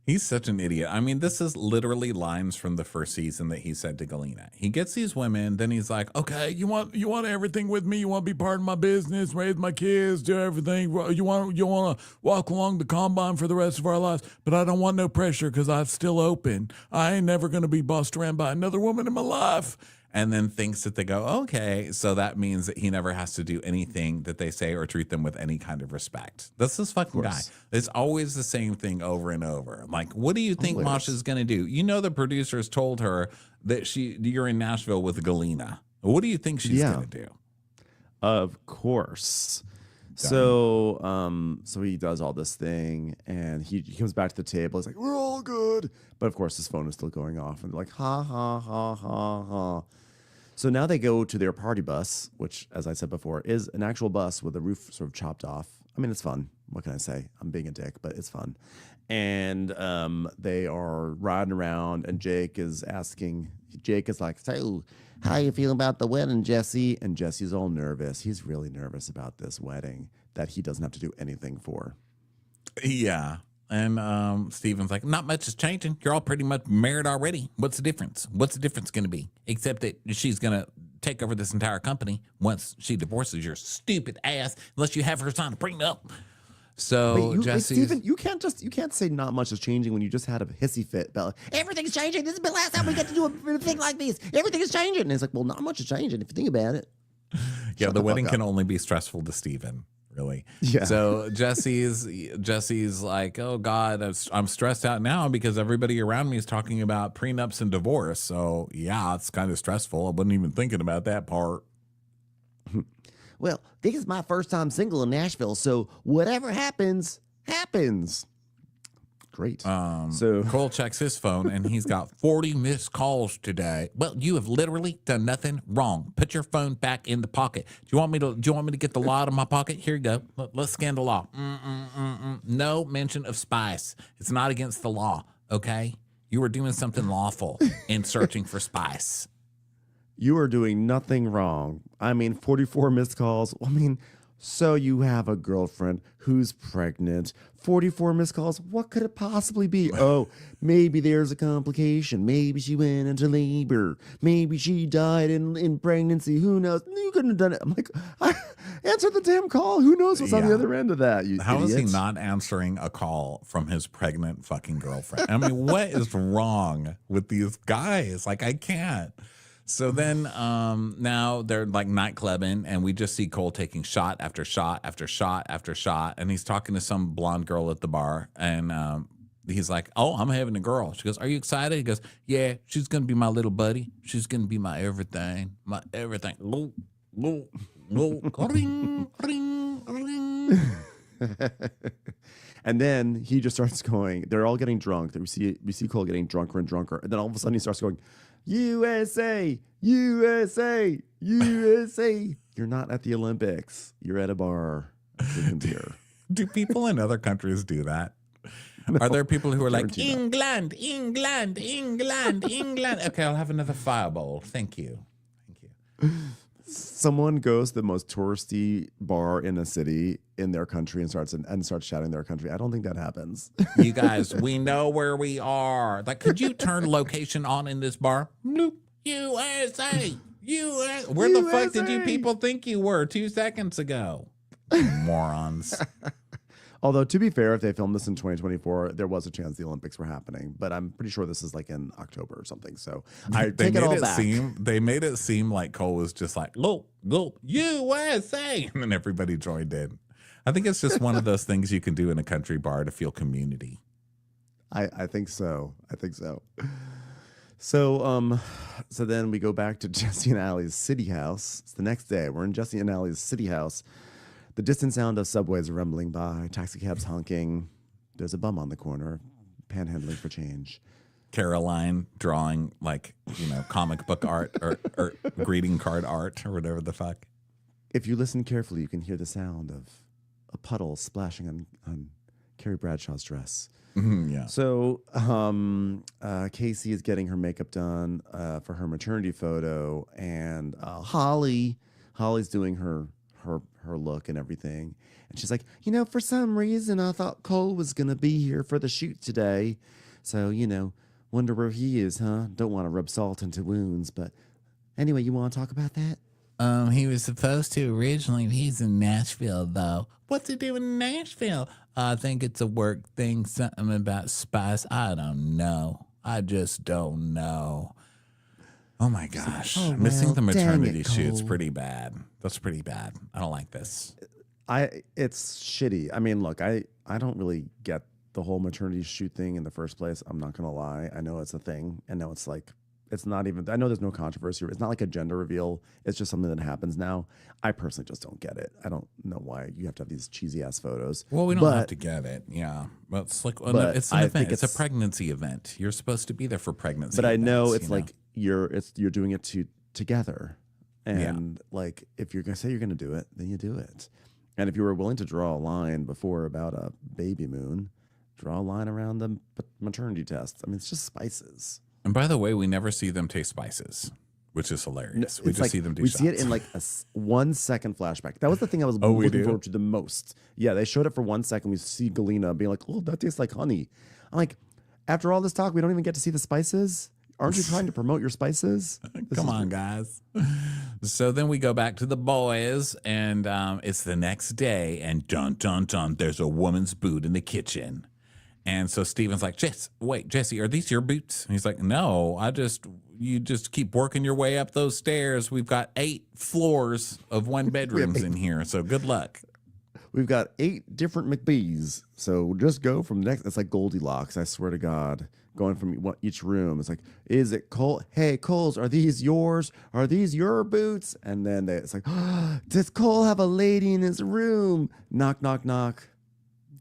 He's such an idiot. I mean, this is literally lines from the first season that he said to Galena. He gets these women, then he's like, okay, You want everything with me? You want to be part of my business, raise my kids, do everything? You want to walk along the combine for the rest of our lives? But I don't want no pressure because I'm still open. I ain't never going to be bossed around by another woman in my life. and then thinks that they go, okay, so that means that he never has to do anything that they say or treat them with any kind of respect. That's this fucking guy. It's always the same thing over and over. Like, what do you think Masha's going to do? You know, the producers told her that you're in Nashville with Galena. What do you think she's going to do? Of course. So he does all this thing, and he comes back to the table. He's like, "We're all good," but of course his phone is still going off, and they're like, "Ha ha ha ha ha." So now they go to their party bus, which, as I said before, is an actual bus with the roof sort of chopped off. I mean, it's fun. What can I say? I'm being a dick, but it's fun. And they are riding around, and Jake is like, so how you feeling about the wedding, Jesse? And Jesse's all nervous. He's really nervous about this wedding that he doesn't have to do anything for. Yeah. And Steven's like, not much is changing. You're all pretty much married already. What's the difference? What's the difference going to be? Except that she's going to take over this entire company once she divorces your stupid ass, unless you have her sign a prenup. So Steven, you can't say not much is changing when you just had a hissy fit about everything's changing. This is the last time we get to do a thing like this. Everything is changing. And it's like, well, not much is changing if you think about it. Yeah, the wedding can only be stressful to Steven. Really. Yeah. So Jesse's like, oh God, I'm stressed out now because everybody around me is talking about prenups and divorce. So yeah, it's kind of stressful. I wasn't even thinking about that part. Well, this is my first time single in Nashville, so whatever happens, happens. Great. So Cole checks his phone and he's got 40 missed calls today. Well, you have literally done nothing wrong. Put your phone back in the pocket. Do you want me to get the law out of my pocket? Here you go. Let's scan the law. No mention of spice. It's not against the law. Okay. You were doing something lawful in searching for spice. you are doing nothing wrong. I mean, 44 missed calls. I mean, so you have a girlfriend who's pregnant. 44 missed calls. What could it possibly be? Oh, maybe there's a complication. Maybe she went into labor. Maybe she died in pregnancy. Who knows? You couldn't have done it. I'm like, answer the damn call. Who knows what's on the other end of that? You How is he idiots. not answering a call from his pregnant fucking girlfriend? I mean, what is wrong with these guys? Like, I can't. So then now they're like nightclubbing, and we just see Cole taking shot after shot after shot after shot. And he's talking to some blonde girl at the bar. And he's like, oh, I'm having a girl. She goes, are you excited? He goes, yeah, she's going to be my little buddy. She's going to be my everything. My everything. Ring, ring, ring. And then he just starts going. They're all getting drunk. We see Cole getting drunker and drunker. And then all of a sudden he starts going, USA, USA, USA. You're not at the Olympics. You're at a bar drinking beer. Do people in other countries do that? Are there people who are like, England, England, England, England? Okay, I'll have another fireball. Thank you. Thank you. Someone goes to the most touristy bar in a city in their country and starts shouting their country. I don't think that happens. You guys, we know where we are. Like, could you turn location on in this bar? Nope. USA. USA. Where the fuck did you people think you were 2 seconds ago? Morons. Although, to be fair, if they filmed this in 2024, there was a chance the Olympics were happening. But I'm pretty sure this is like in October or something. So I take it all back. They made it seem like Cole was just like, go, go, USA. And then everybody joined in. I think it's just one of those things you can do in a country bar to feel community. I think so. I think so. So then we go back to Jesse and Allie's city house. It's the next day. We're in Jesse and Allie's city house. The distant sound of subways rumbling by, taxicabs honking. There's a bum on the corner, panhandling for change. Caroline drawing like, comic book art or greeting card art or whatever the fuck. If you listen carefully, you can hear the sound of a puddle splashing on Carrie Bradshaw's dress. Yeah. So Casey is getting her makeup done for her maternity photo, and Holly's doing her look and everything. And she's like, for some reason I thought Cole was going to be here for the shoot today. So, wonder where he is, huh? Don't want to rub salt into wounds. But anyway, you want to talk about that? He was supposed to originally. He's in Nashville, though. What's he doing in Nashville? I think it's a work thing, something about spice. I don't know. I just don't know. Oh, my gosh. Oh, well, Missing the maternity dang it, shoot's Cole. pretty bad. That's pretty bad. I don't like this. It's shitty. I mean, look, I don't really get the whole maternity shoot thing in the first place. I'm not going to lie. I know it's a thing. I know it's like, it's not even, I know there's no controversy. It's not like a gender reveal. It's just something that happens now. I personally just don't get it. I don't know why you have to have these cheesy ass photos. Well, we don't have to get it. Yeah. But it's like, But it's an I event. think It's a it's- pregnancy event. You're supposed to be there for pregnancy. But I know events, it's like you're doing it together. And Yeah. like, if you're going to say you're going to do it, then you do it. And if you were willing to draw a line before about a baby moon, draw a line around the maternity test. I mean, it's just spices. And by the way, we never see them taste spices, which is hilarious. We It's just like, see them do we shots. see it in like a 1 second flashback. That was the thing I was we looking do? forward to the most. Yeah, they showed it for 1 second. We see Galena being like, "Oh, that tastes like honey." I'm like, after all this talk, we don't even get to see the spices. Aren't you trying to promote your spices? Come on, guys. So then we go back to the boys, and it's the next day, and dun, dun, dun, there's a woman's boot in the kitchen. And so Steven's like, Jesse, are these your boots? And he's like, no, you just keep working your way up those stairs. We've got 8 floors of 1 bedrooms in here, so good luck. We've got 8 different McBees. So just go from next. It's like Goldilocks, I swear to God. Going from each room. It's like, is it Cole? Hey, Coles, are these yours? Are these your boots? And then it's like, does Cole have a lady in his room? Knock, knock, knock.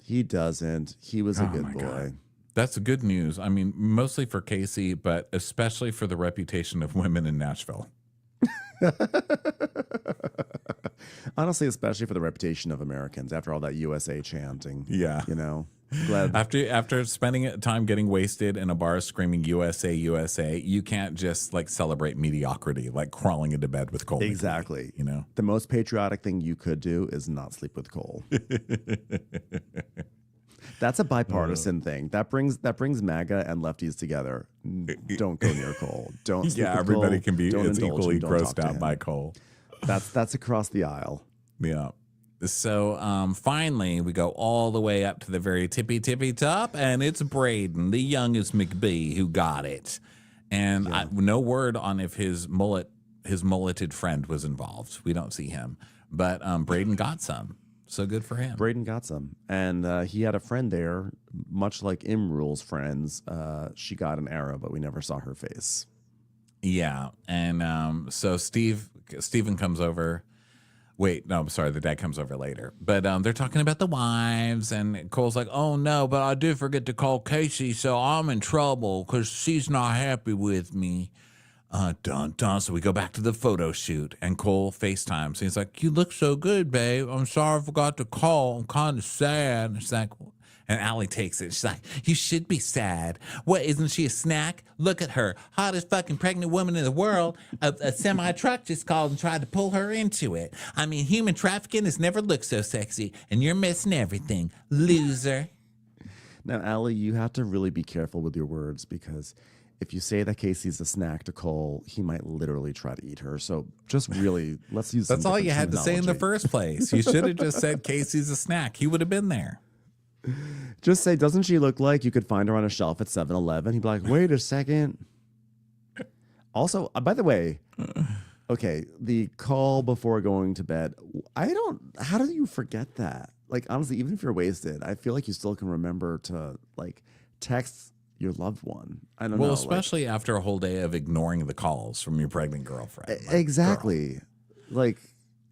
He doesn't. He was a good boy. God. That's good news. I mean, mostly for Casey, but especially for the reputation of women in Nashville. Honestly, especially for the reputation of Americans after all that USA chanting. Yeah. You know, glad. After spending time getting wasted in a bar screaming USA, USA, you can't just like celebrate mediocrity, like crawling into bed with Cole. Exactly. McBee, you know, the most patriotic thing you could do is not sleep with Cole. That's a bipartisan thing. That brings MAGA and lefties together. Don't go near Cole. Don't. Sleep with everybody Cole. can be Don't it's indulge equally him. Don't grossed talk to out him. by Cole. That's across the aisle. Yeah. So finally, we go all the way up to the very tippy top, and it's Braden, the youngest McBee, who got it. And no word on if his mulleted friend was involved. We don't see him, but Braden got some. So good for him. Braden got some, and he had a friend there, much like Imrule's friends. She got an arrow, but we never saw her face. Yeah, and so Steven comes over. Wait, no, I'm sorry, the dad comes over later. But they're talking about the wives, and Cole's like, oh, no, but I did forget to call Casey, so I'm in trouble because she's not happy with me. Dun, dun. So we go back to the photo shoot, and Cole FaceTimes. He's like, you look so good, babe. I'm sorry I forgot to call. I'm kind of sad. And she's like, and Allie takes it. She's like, you should be sad. What, isn't she a snack? Look at her. Hottest fucking pregnant woman in the world. A semi-truck just called and tried to pull her into it. I mean, human trafficking has never looked so sexy, and you're missing everything. Loser. Now, Allie, you have to really be careful with your words because if you say that Casey's a snack to Cole, he might literally try to eat her. So just really, let's use That's some all you different had to say in the terminology. first place. You should have just said Casey's a snack. He would have been there. Just say, doesn't she look like you could find her on a shelf at 7-Eleven? He'd be like, wait a second. Also, by the way, okay, the call before going to bed. How do you forget that? Like, honestly, even if you're wasted, I feel like you still can remember to like text your loved one. I don't know. Well, especially after a whole day of ignoring the calls from your pregnant girlfriend. Like, exactly. Like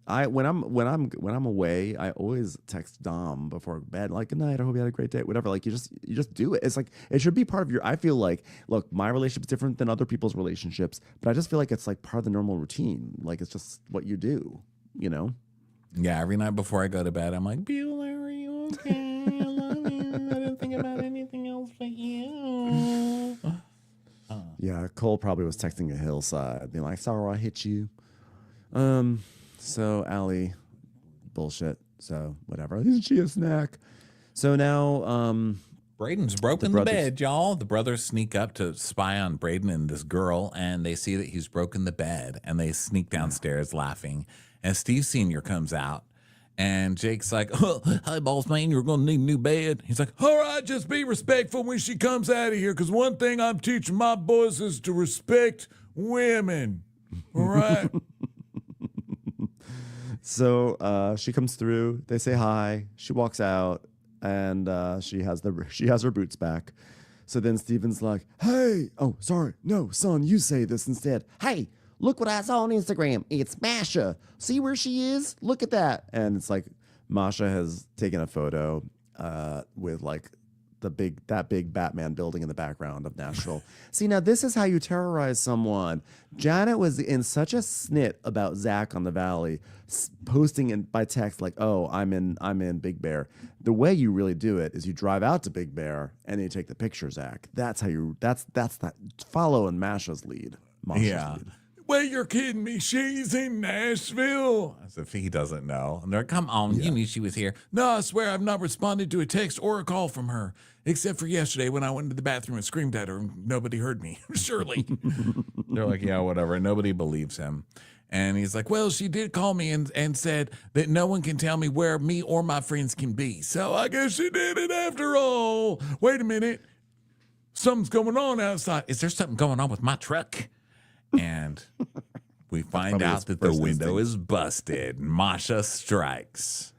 when I'm away, I always text Dom before bed, like, good night, I hope you had a great day, whatever. Like you just do it. It's like it should be part of your. I feel like, look, my relationship's different than other people's relationships, but I just feel like it's like part of the normal routine. Like it's just what you do, you know? Yeah, every night before I go to bed, I'm like, Bueller, are you okay? I love you. I didn't think about anything else but you. Yeah, Cole probably was texting a hillside, being like, sorry I hit you. So Allie, bullshit. So whatever. Isn't she a snack? So now, Braden's broken the bed, y'all. The brothers sneak up to spy on Braden and this girl, and they see that he's broken the bed, and they sneak downstairs laughing. And Steve Sr. comes out, and Jake's like, oh, hi, boss man, you're going to need a new bed. He's like, all right, just be respectful when she comes out of here, because one thing I'm teaching my boys is to respect women. All right? So she comes through. They say hi. She walks out, and she has her boots back. So then Steven's like, "Hey, oh sorry, no, son, you say this instead. Hey, look what I saw on Instagram. It's Masha. See where she is? Look at that." And it's like Masha has taken a photo with like that big Batman building in the background of Nashville. See, now this is how you terrorize someone. Janet was in such a snit about Zach on the Valley, posting by text like, "Oh, I'm in Big Bear." The way you really do it is you drive out to Big Bear and you take the picture, Zach. That's how you. That's that. Follow in Masha's lead. Masha's lead. Well, you're kidding me. She's in Nashville. As if he doesn't know. And they're like, come on, you knew she was here. No, I swear I've not responded to a text or a call from her, except for yesterday when I went into the bathroom and screamed at her and nobody heard me. Surely. They're like, yeah, whatever. Nobody believes him. And he's like, well, she did call me and said that no one can tell me where me or my friends can be. So I guess she did it after all. Wait a minute. Something's going on outside. Is there something going on with my truck? And we find out that the window is busted. Masha strikes.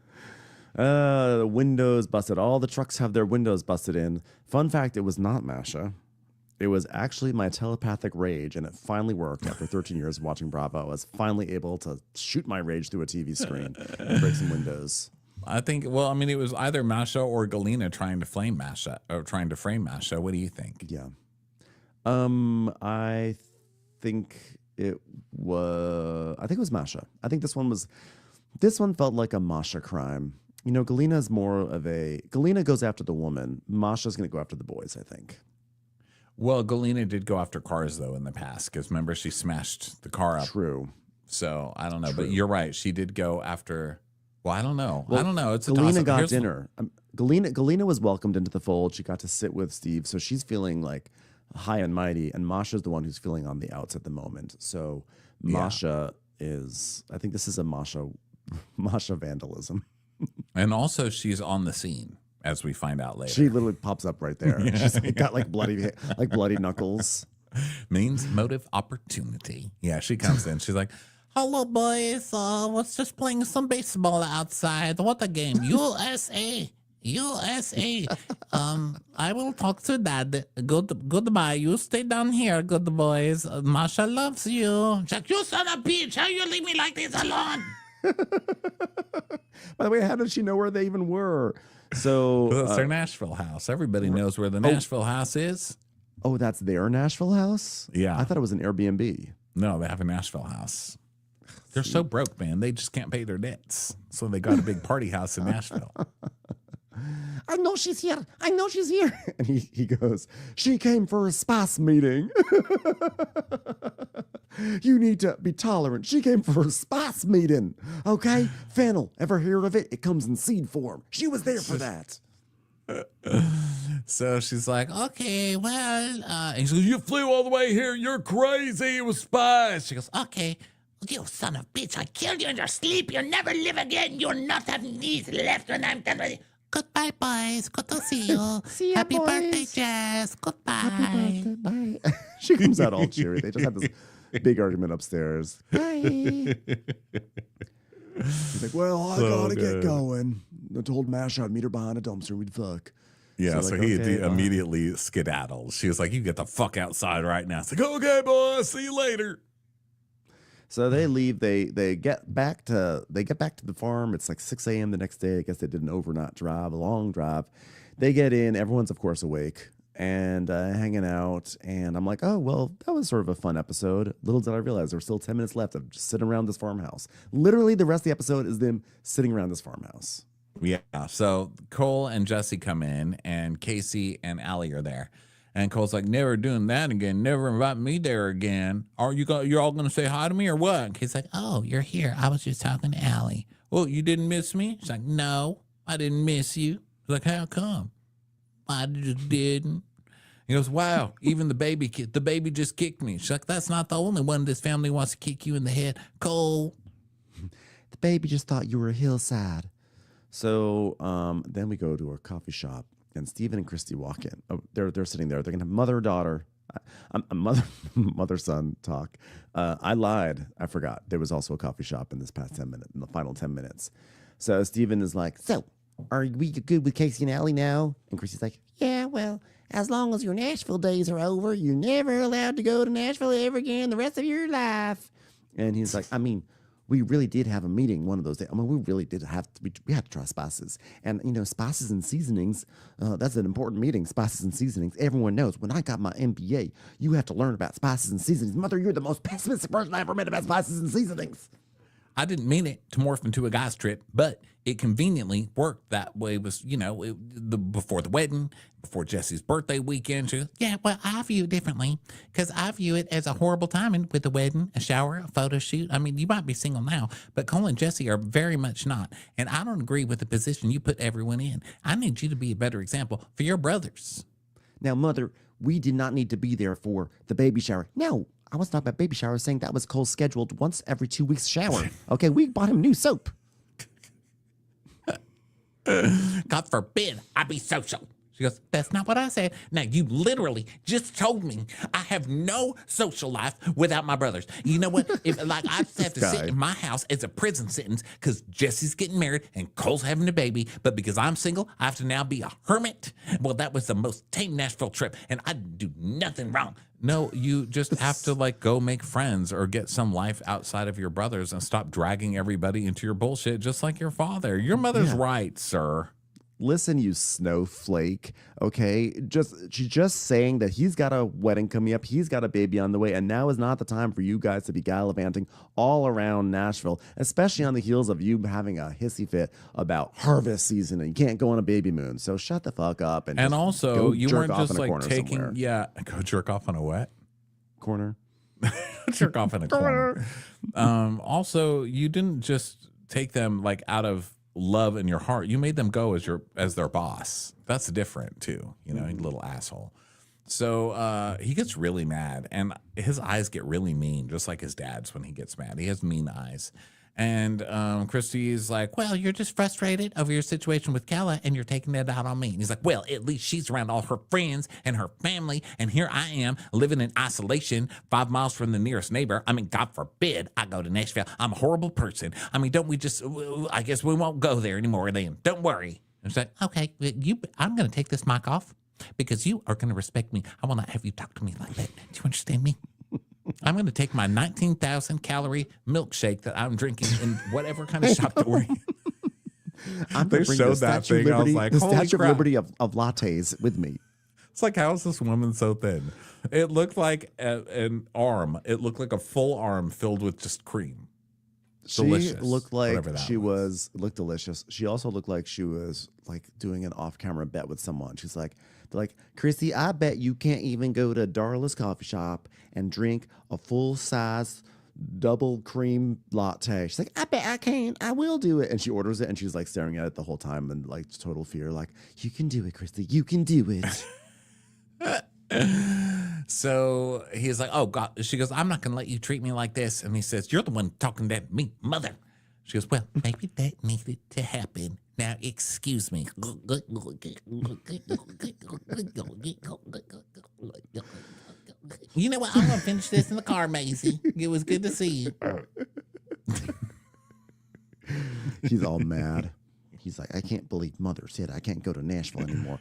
The windows busted. All the trucks have their windows busted in. Fun fact, it was not Masha. It was actually my telepathic rage, and it finally worked after 13 years of watching Bravo. I was finally able to shoot my rage through a TV screen and break some windows. I think, well, I mean, it was either Masha or Galena trying to frame Masha. What do you think? Yeah. I think it was Masha. I think this one felt like a Masha crime. You know, Galena goes after the woman. Masha's going to go after the boys, I think. Well, Galena did go after cars, though, in the past, because remember, she smashed the car up. True. So, I don't know, but you're right. She did go after, well, I don't know. It's Galena got dinner. Galena was welcomed into the fold. She got to sit with Steve, so she's feeling like high and mighty, and Masha's the one who's feeling on the outs at the moment. So Masha I think this is a Masha vandalism. And also she's on the scene, as we find out later. She literally pops up right there. She's got like bloody knuckles. Means motive opportunity. Yeah, she comes in. She's like, Hello, boys. Was just playing some baseball outside. What a game. USA. USA. I will talk to Dad. Goodbye. You stay down here, good boys. Masha loves you. Jack, you son of a bitch. How you leave me like this alone? By the way, how did she know where they even were? So well, it's their Nashville house. Everybody knows where the Nashville house is. Oh, that's their Nashville house? Yeah. I thought it was an Airbnb. No, they have a Nashville house. They're so broke, man. They just can't pay their debts. So they got a big party house in Nashville. I know she's here. I know she's here. And he goes, she came for a spice meeting. You need to be tolerant. She came for a spice meeting. Okay? Fennel. Ever heard of it? It comes in seed form. She was there for that. So she's like, okay, well, and she goes, you flew all the way here. You're crazy. It was spice. She goes, Okay. You son of a bitch. I killed you in your sleep. You'll never live again. You'll not have knees left when I'm done with you. Goodbye, boys. Good to see you. See ya, Happy boys. birthday, Jess. Goodbye. Happy birthday. Bye. She comes out all cheery. They just had this big argument upstairs. Bye. He's like, well, I gotta get going. I told Masha I'd meet her behind a dumpster. We'd fuck. yeah, So so like, he okay, bye. immediately skedaddles. She was like, you get the fuck outside right now. It's like, okay, boys, see you later. So they leave. They get back to the farm. It's like 6 a.m. the next day. I guess they did an overnight drive, a long drive. They get in. Everyone's of course awake and hanging out. And I'm like, oh well, that was sort of a fun episode. Little did I realize there were still 10 minutes left of just sitting around this farmhouse. Literally, the rest of the episode is them sitting around this farmhouse. Yeah. So Cole and Jesse come in, and Casey and Allie are there. And Cole's like, never doing that again. Never invite me there again. You're all going to say hi to me or what? And Casey's like, Oh, you're here. I was just talking to Allie. well, you didn't miss me? She's like, No, I didn't miss you. He's like, how come? I just didn't. He goes, wow, even the baby just kicked me. She's like, that's not the only one this family wants to kick you in the head. Cole. The baby just thought you were a hillside. So then we go to a coffee shop. And Stephen and Christy walk in. Oh, they're sitting there. They're gonna have mother-daughter, mother-son talk. I lied. I forgot. There was also a coffee shop in this past 10 minutes, in the final 10 minutes. So Stephen is like, so are we good with Casey and Allie now? And Christy's like, Yeah, well, as long as your Nashville days are over, you're never allowed to go to Nashville ever again the rest of your life. and he's like, I mean, we really did have a meeting one of those days. I mean, we really did have to, we had to try spices. And, you know, spices and seasonings, that's an important meeting, spices and seasonings. Everyone knows when I got my MBA, you have to learn about spices and seasonings. Mother, you're the most pessimistic person I ever met about spices and seasonings. I didn't mean it to morph into a guy's trip, but it conveniently worked that way. Was, you know, before the wedding, before Jesse's birthday weekend. She goes, Yeah, well, I view it differently because I view it as a horrible timing with the wedding, a shower, a photo shoot. I mean, you might be single now, but Cole and Jesse are very much not. And I don't agree with the position you put everyone in. I need you to be a better example for your brothers. Now, Mother, we did not need to be there for the baby shower. No, I was talking about baby shower, saying that was Cole's scheduled once every 2 weeks shower. Okay, we bought him new soap. God forbid I be social. She goes, that's not what I said. Now, you literally just told me I have no social life without my brothers. You know what? If like I just have to sit in my house as a prison sentence because Jesse's getting married and Cole's having a baby, but because I'm single, I have to now be a hermit. Well, that was the most tame Nashville trip, and I didn't do nothing wrong. no, you just have to like go make friends or get some life outside of your brothers and stop dragging everybody into your bullshit, just like your father. Your mother's right, sir. Listen, you snowflake. Okay, she's just saying that he's got a wedding coming up, he's got a baby on the way, and now is not the time for you guys to be gallivanting all around Nashville, especially on the heels of you having a hissy fit about harvest season and you can't go on a baby moon. So shut the fuck up and also go you jerk weren't off just in a like corner taking somewhere. go jerk off on a what? Corner. Jerk off in a corner. Also, you didn't just take them like out of love in your heart. You made them go as their boss. That's different too, you know, you little asshole. So he gets really mad and his eyes get really mean, just like his dad's when he gets mad. He has mean eyes. And Christy's like, Well, you're just frustrated over your situation with Kella and you're taking it out on me. And he's like, well, at least she's around all her friends and her family. And here I am living in isolation 5 miles from the nearest neighbor. I mean, God forbid I go to Nashville. I'm a horrible person. I mean, I guess we won't go there anymore then. Don't worry. And she's like, okay, I'm going to take this mic off because you are going to respect me. I will not have you talk to me like that. Do you understand me? I'm going to take my 19,000 calorie milkshake that I'm drinking in whatever kind of shop that we're in. I'm They gonna bring showed the that Statue of thing, I was Liberty, like, the holy Statue of crap. Liberty of lattes with me. it's like, how is this woman so thin? It looked like an arm. It looked like a full arm filled with just cream. Delicious, She looked like whatever that she was looked delicious. She also looked like she was like doing an off-camera bet with someone. She's like, they're like, Chrissy, I bet you can't even go to Darla's coffee shop and drink a full-size double cream latte. She's like, I bet I can. I will do it. And she orders it and she's like staring at it the whole time in like total fear. Like, you can do it, Chrissy. You can do it. So he's like, oh, God. She goes, I'm not going to let you treat me like this. And he says, you're the one talking to me, mother. She goes, well, Maybe that needed to happen. Now, excuse me. You know what? I'm going to finish this in the car, Maisie. It was good to see you. He's all mad. He's like, I can't believe Mother said I can't go to Nashville anymore.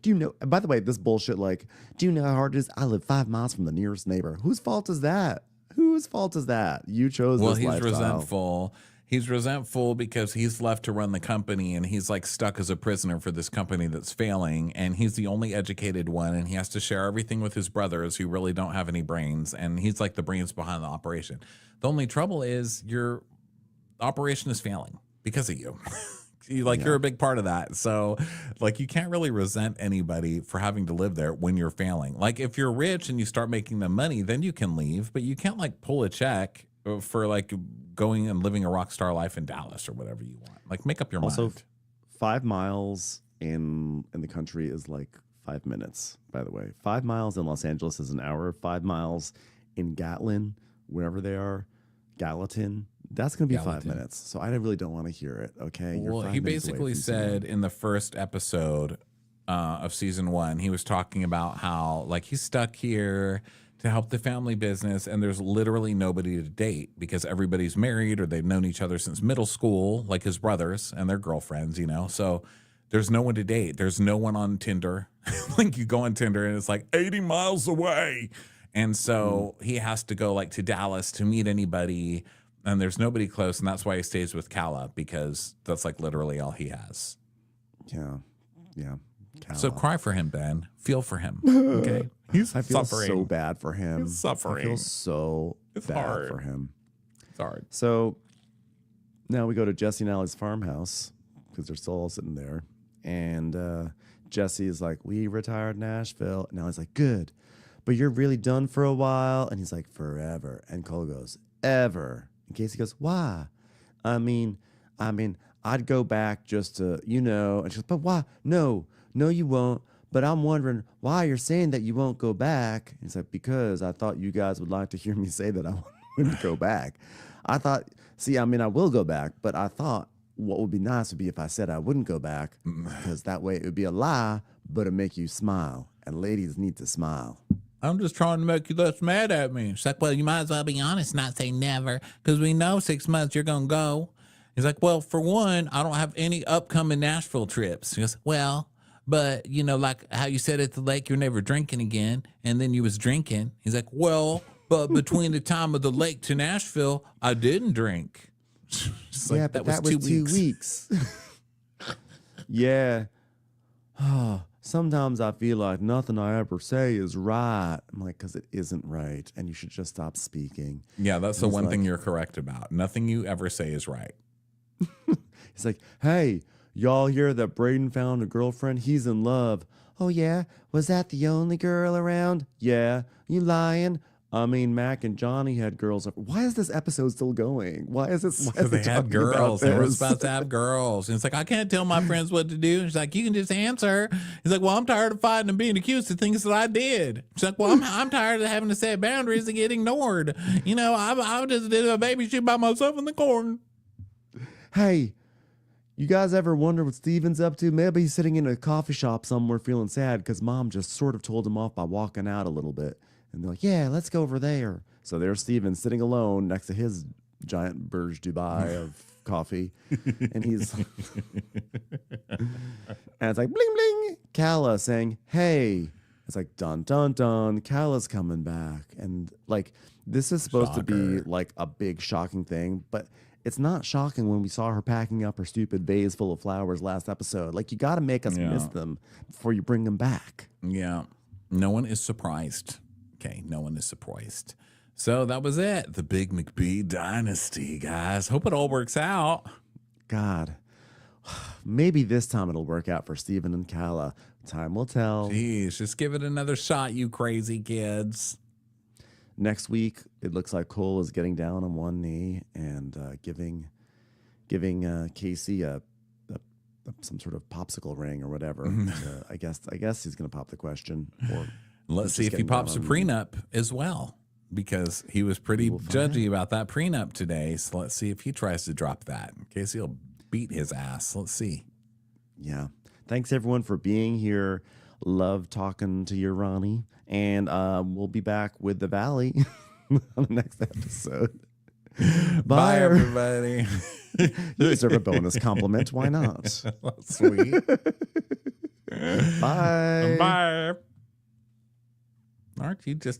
Do you know, by the way, this bullshit, like, do you know how hard it is? I live 5 miles from the nearest neighbor. Whose fault is that? Whose fault is that? You chose well, this he's lifestyle. resentful. He's resentful because he's left to run the company and he's like stuck as a prisoner for this company that's failing. And he's the only educated one and he has to share everything with his brothers who really don't have any brains. And he's like the brains behind the operation. The only trouble is your operation is failing because of you. You're a big part of that. So like you can't really resent anybody for having to live there when you're failing. Like if you're rich and you start making them money, then you can leave, but you can't like pull a check for like going and living a rock star life in Dallas or whatever you want. Like make up your Also, mind. 5 miles in the country is like 5 minutes, by the way. 5 miles in Los Angeles is an hour. 5 miles in Gatlin, wherever they are, Gallatin, that's going to be 5 minutes. So I really don't want to hear it, okay? You're Well, 5 he minutes away basically from said someone. in the first episode of season 1, he was talking about how like he's stuck here to help the family business and there's literally nobody to date because everybody's married or they've known each other since middle school, like his brothers and their girlfriends, you know? So there's no one to date. There's no one on Tinder. Like you go on Tinder and it's like 80 miles away. And so he has to go like to Dallas to meet anybody. and there's nobody close, and that's why he stays with Kala, because that's like literally all he has. Yeah. Yeah. So cry for him, Ben. Feel for him. Okay. He's I feel suffering. so bad for him. He's suffering. I feel so bad hard. for him. It's hard. So now we go to Jesse and Allie's farmhouse because they're still all sitting there. And Jesse is like, we retired Nashville. And Allie's like, good. But you're really done for a while. And he's like, forever. And Cole goes, ever. And Casey goes, why? I mean, I'd go back just to, And she goes, but why? No, you won't. But I'm wondering why you're saying that you won't go back. And he's like, because I thought you guys would like to hear me say that I wouldn't go back. I will go back, but I thought what would be nice would be if I said I wouldn't go back, because that way it would be a lie, but it'd make you smile. And ladies need to smile. I'm just trying to make you less mad at me. She's like, well, you might as well be honest, not say never, because we know 6 months you're going to go. He's like, well, for one, I don't have any upcoming Nashville trips. He goes, well, but, like how you said at the lake, you're never drinking again, and then you was drinking. He's like, well, but between the time of the lake to Nashville, I didn't drink. She's like, but that was 2 weeks. Yeah. Sometimes I feel like nothing I ever say is right. I'm like, because it isn't right, and you should just stop speaking. Yeah, that's the one thing you're correct about. Nothing you ever say is right. He's like, hey, y'all hear that Braden found a girlfriend? He's in love. Oh, yeah? Was that the only girl around? Yeah. You lying? I mean, Mac and Johnny had girls. Why is this episode still going? Why is this? Because they had girls. They were supposed to have girls. And it's like, I can't tell my friends what to do. And she's like, you can just answer. He's like, well, I'm tired of fighting and being accused of things that I did. She's like, well, I'm tired of having to set boundaries and get ignored. I just did a baby shoot by myself in the corn. Hey, you guys ever wonder what Steven's up to? Maybe he's sitting in a coffee shop somewhere feeling sad because Mom just sort of told him off by walking out a little bit. And they're like, yeah, let's go over there. So there's Steven sitting alone next to his giant Burj Dubai of coffee. And he's... and it's like, bling, bling. Kala saying, hey. It's like, dun, dun, dun. Kala's coming back. And, like, this is supposed to be, like, a big shocking thing. But it's not shocking when we saw her packing up her stupid vase full of flowers last episode. Like, you got to make us miss them before you bring them back. Yeah. No one is surprised. Okay, no one is surprised. So that was it. The big McBee Dynasty, guys. Hope it all works out. God, maybe this time it'll work out for Steven and Kala. Time will tell. Jeez, just give it another shot, you crazy kids. Next week, it looks like Cole is getting down on one knee and giving Casey some sort of popsicle ring or whatever. I guess he's going to pop the question. Or let's see if he pops a prenup as well, because he was pretty judgy about that prenup today. So let's see if he tries to drop that. Casey will beat his ass. Let's see. Yeah. Thanks, everyone, for being here. Love talking to you, Ronnie. And we'll be back with the Valley on the next episode. Bye, everybody. You deserve a bonus compliment. Why not? Sweet. Bye. Bye. Aren't you just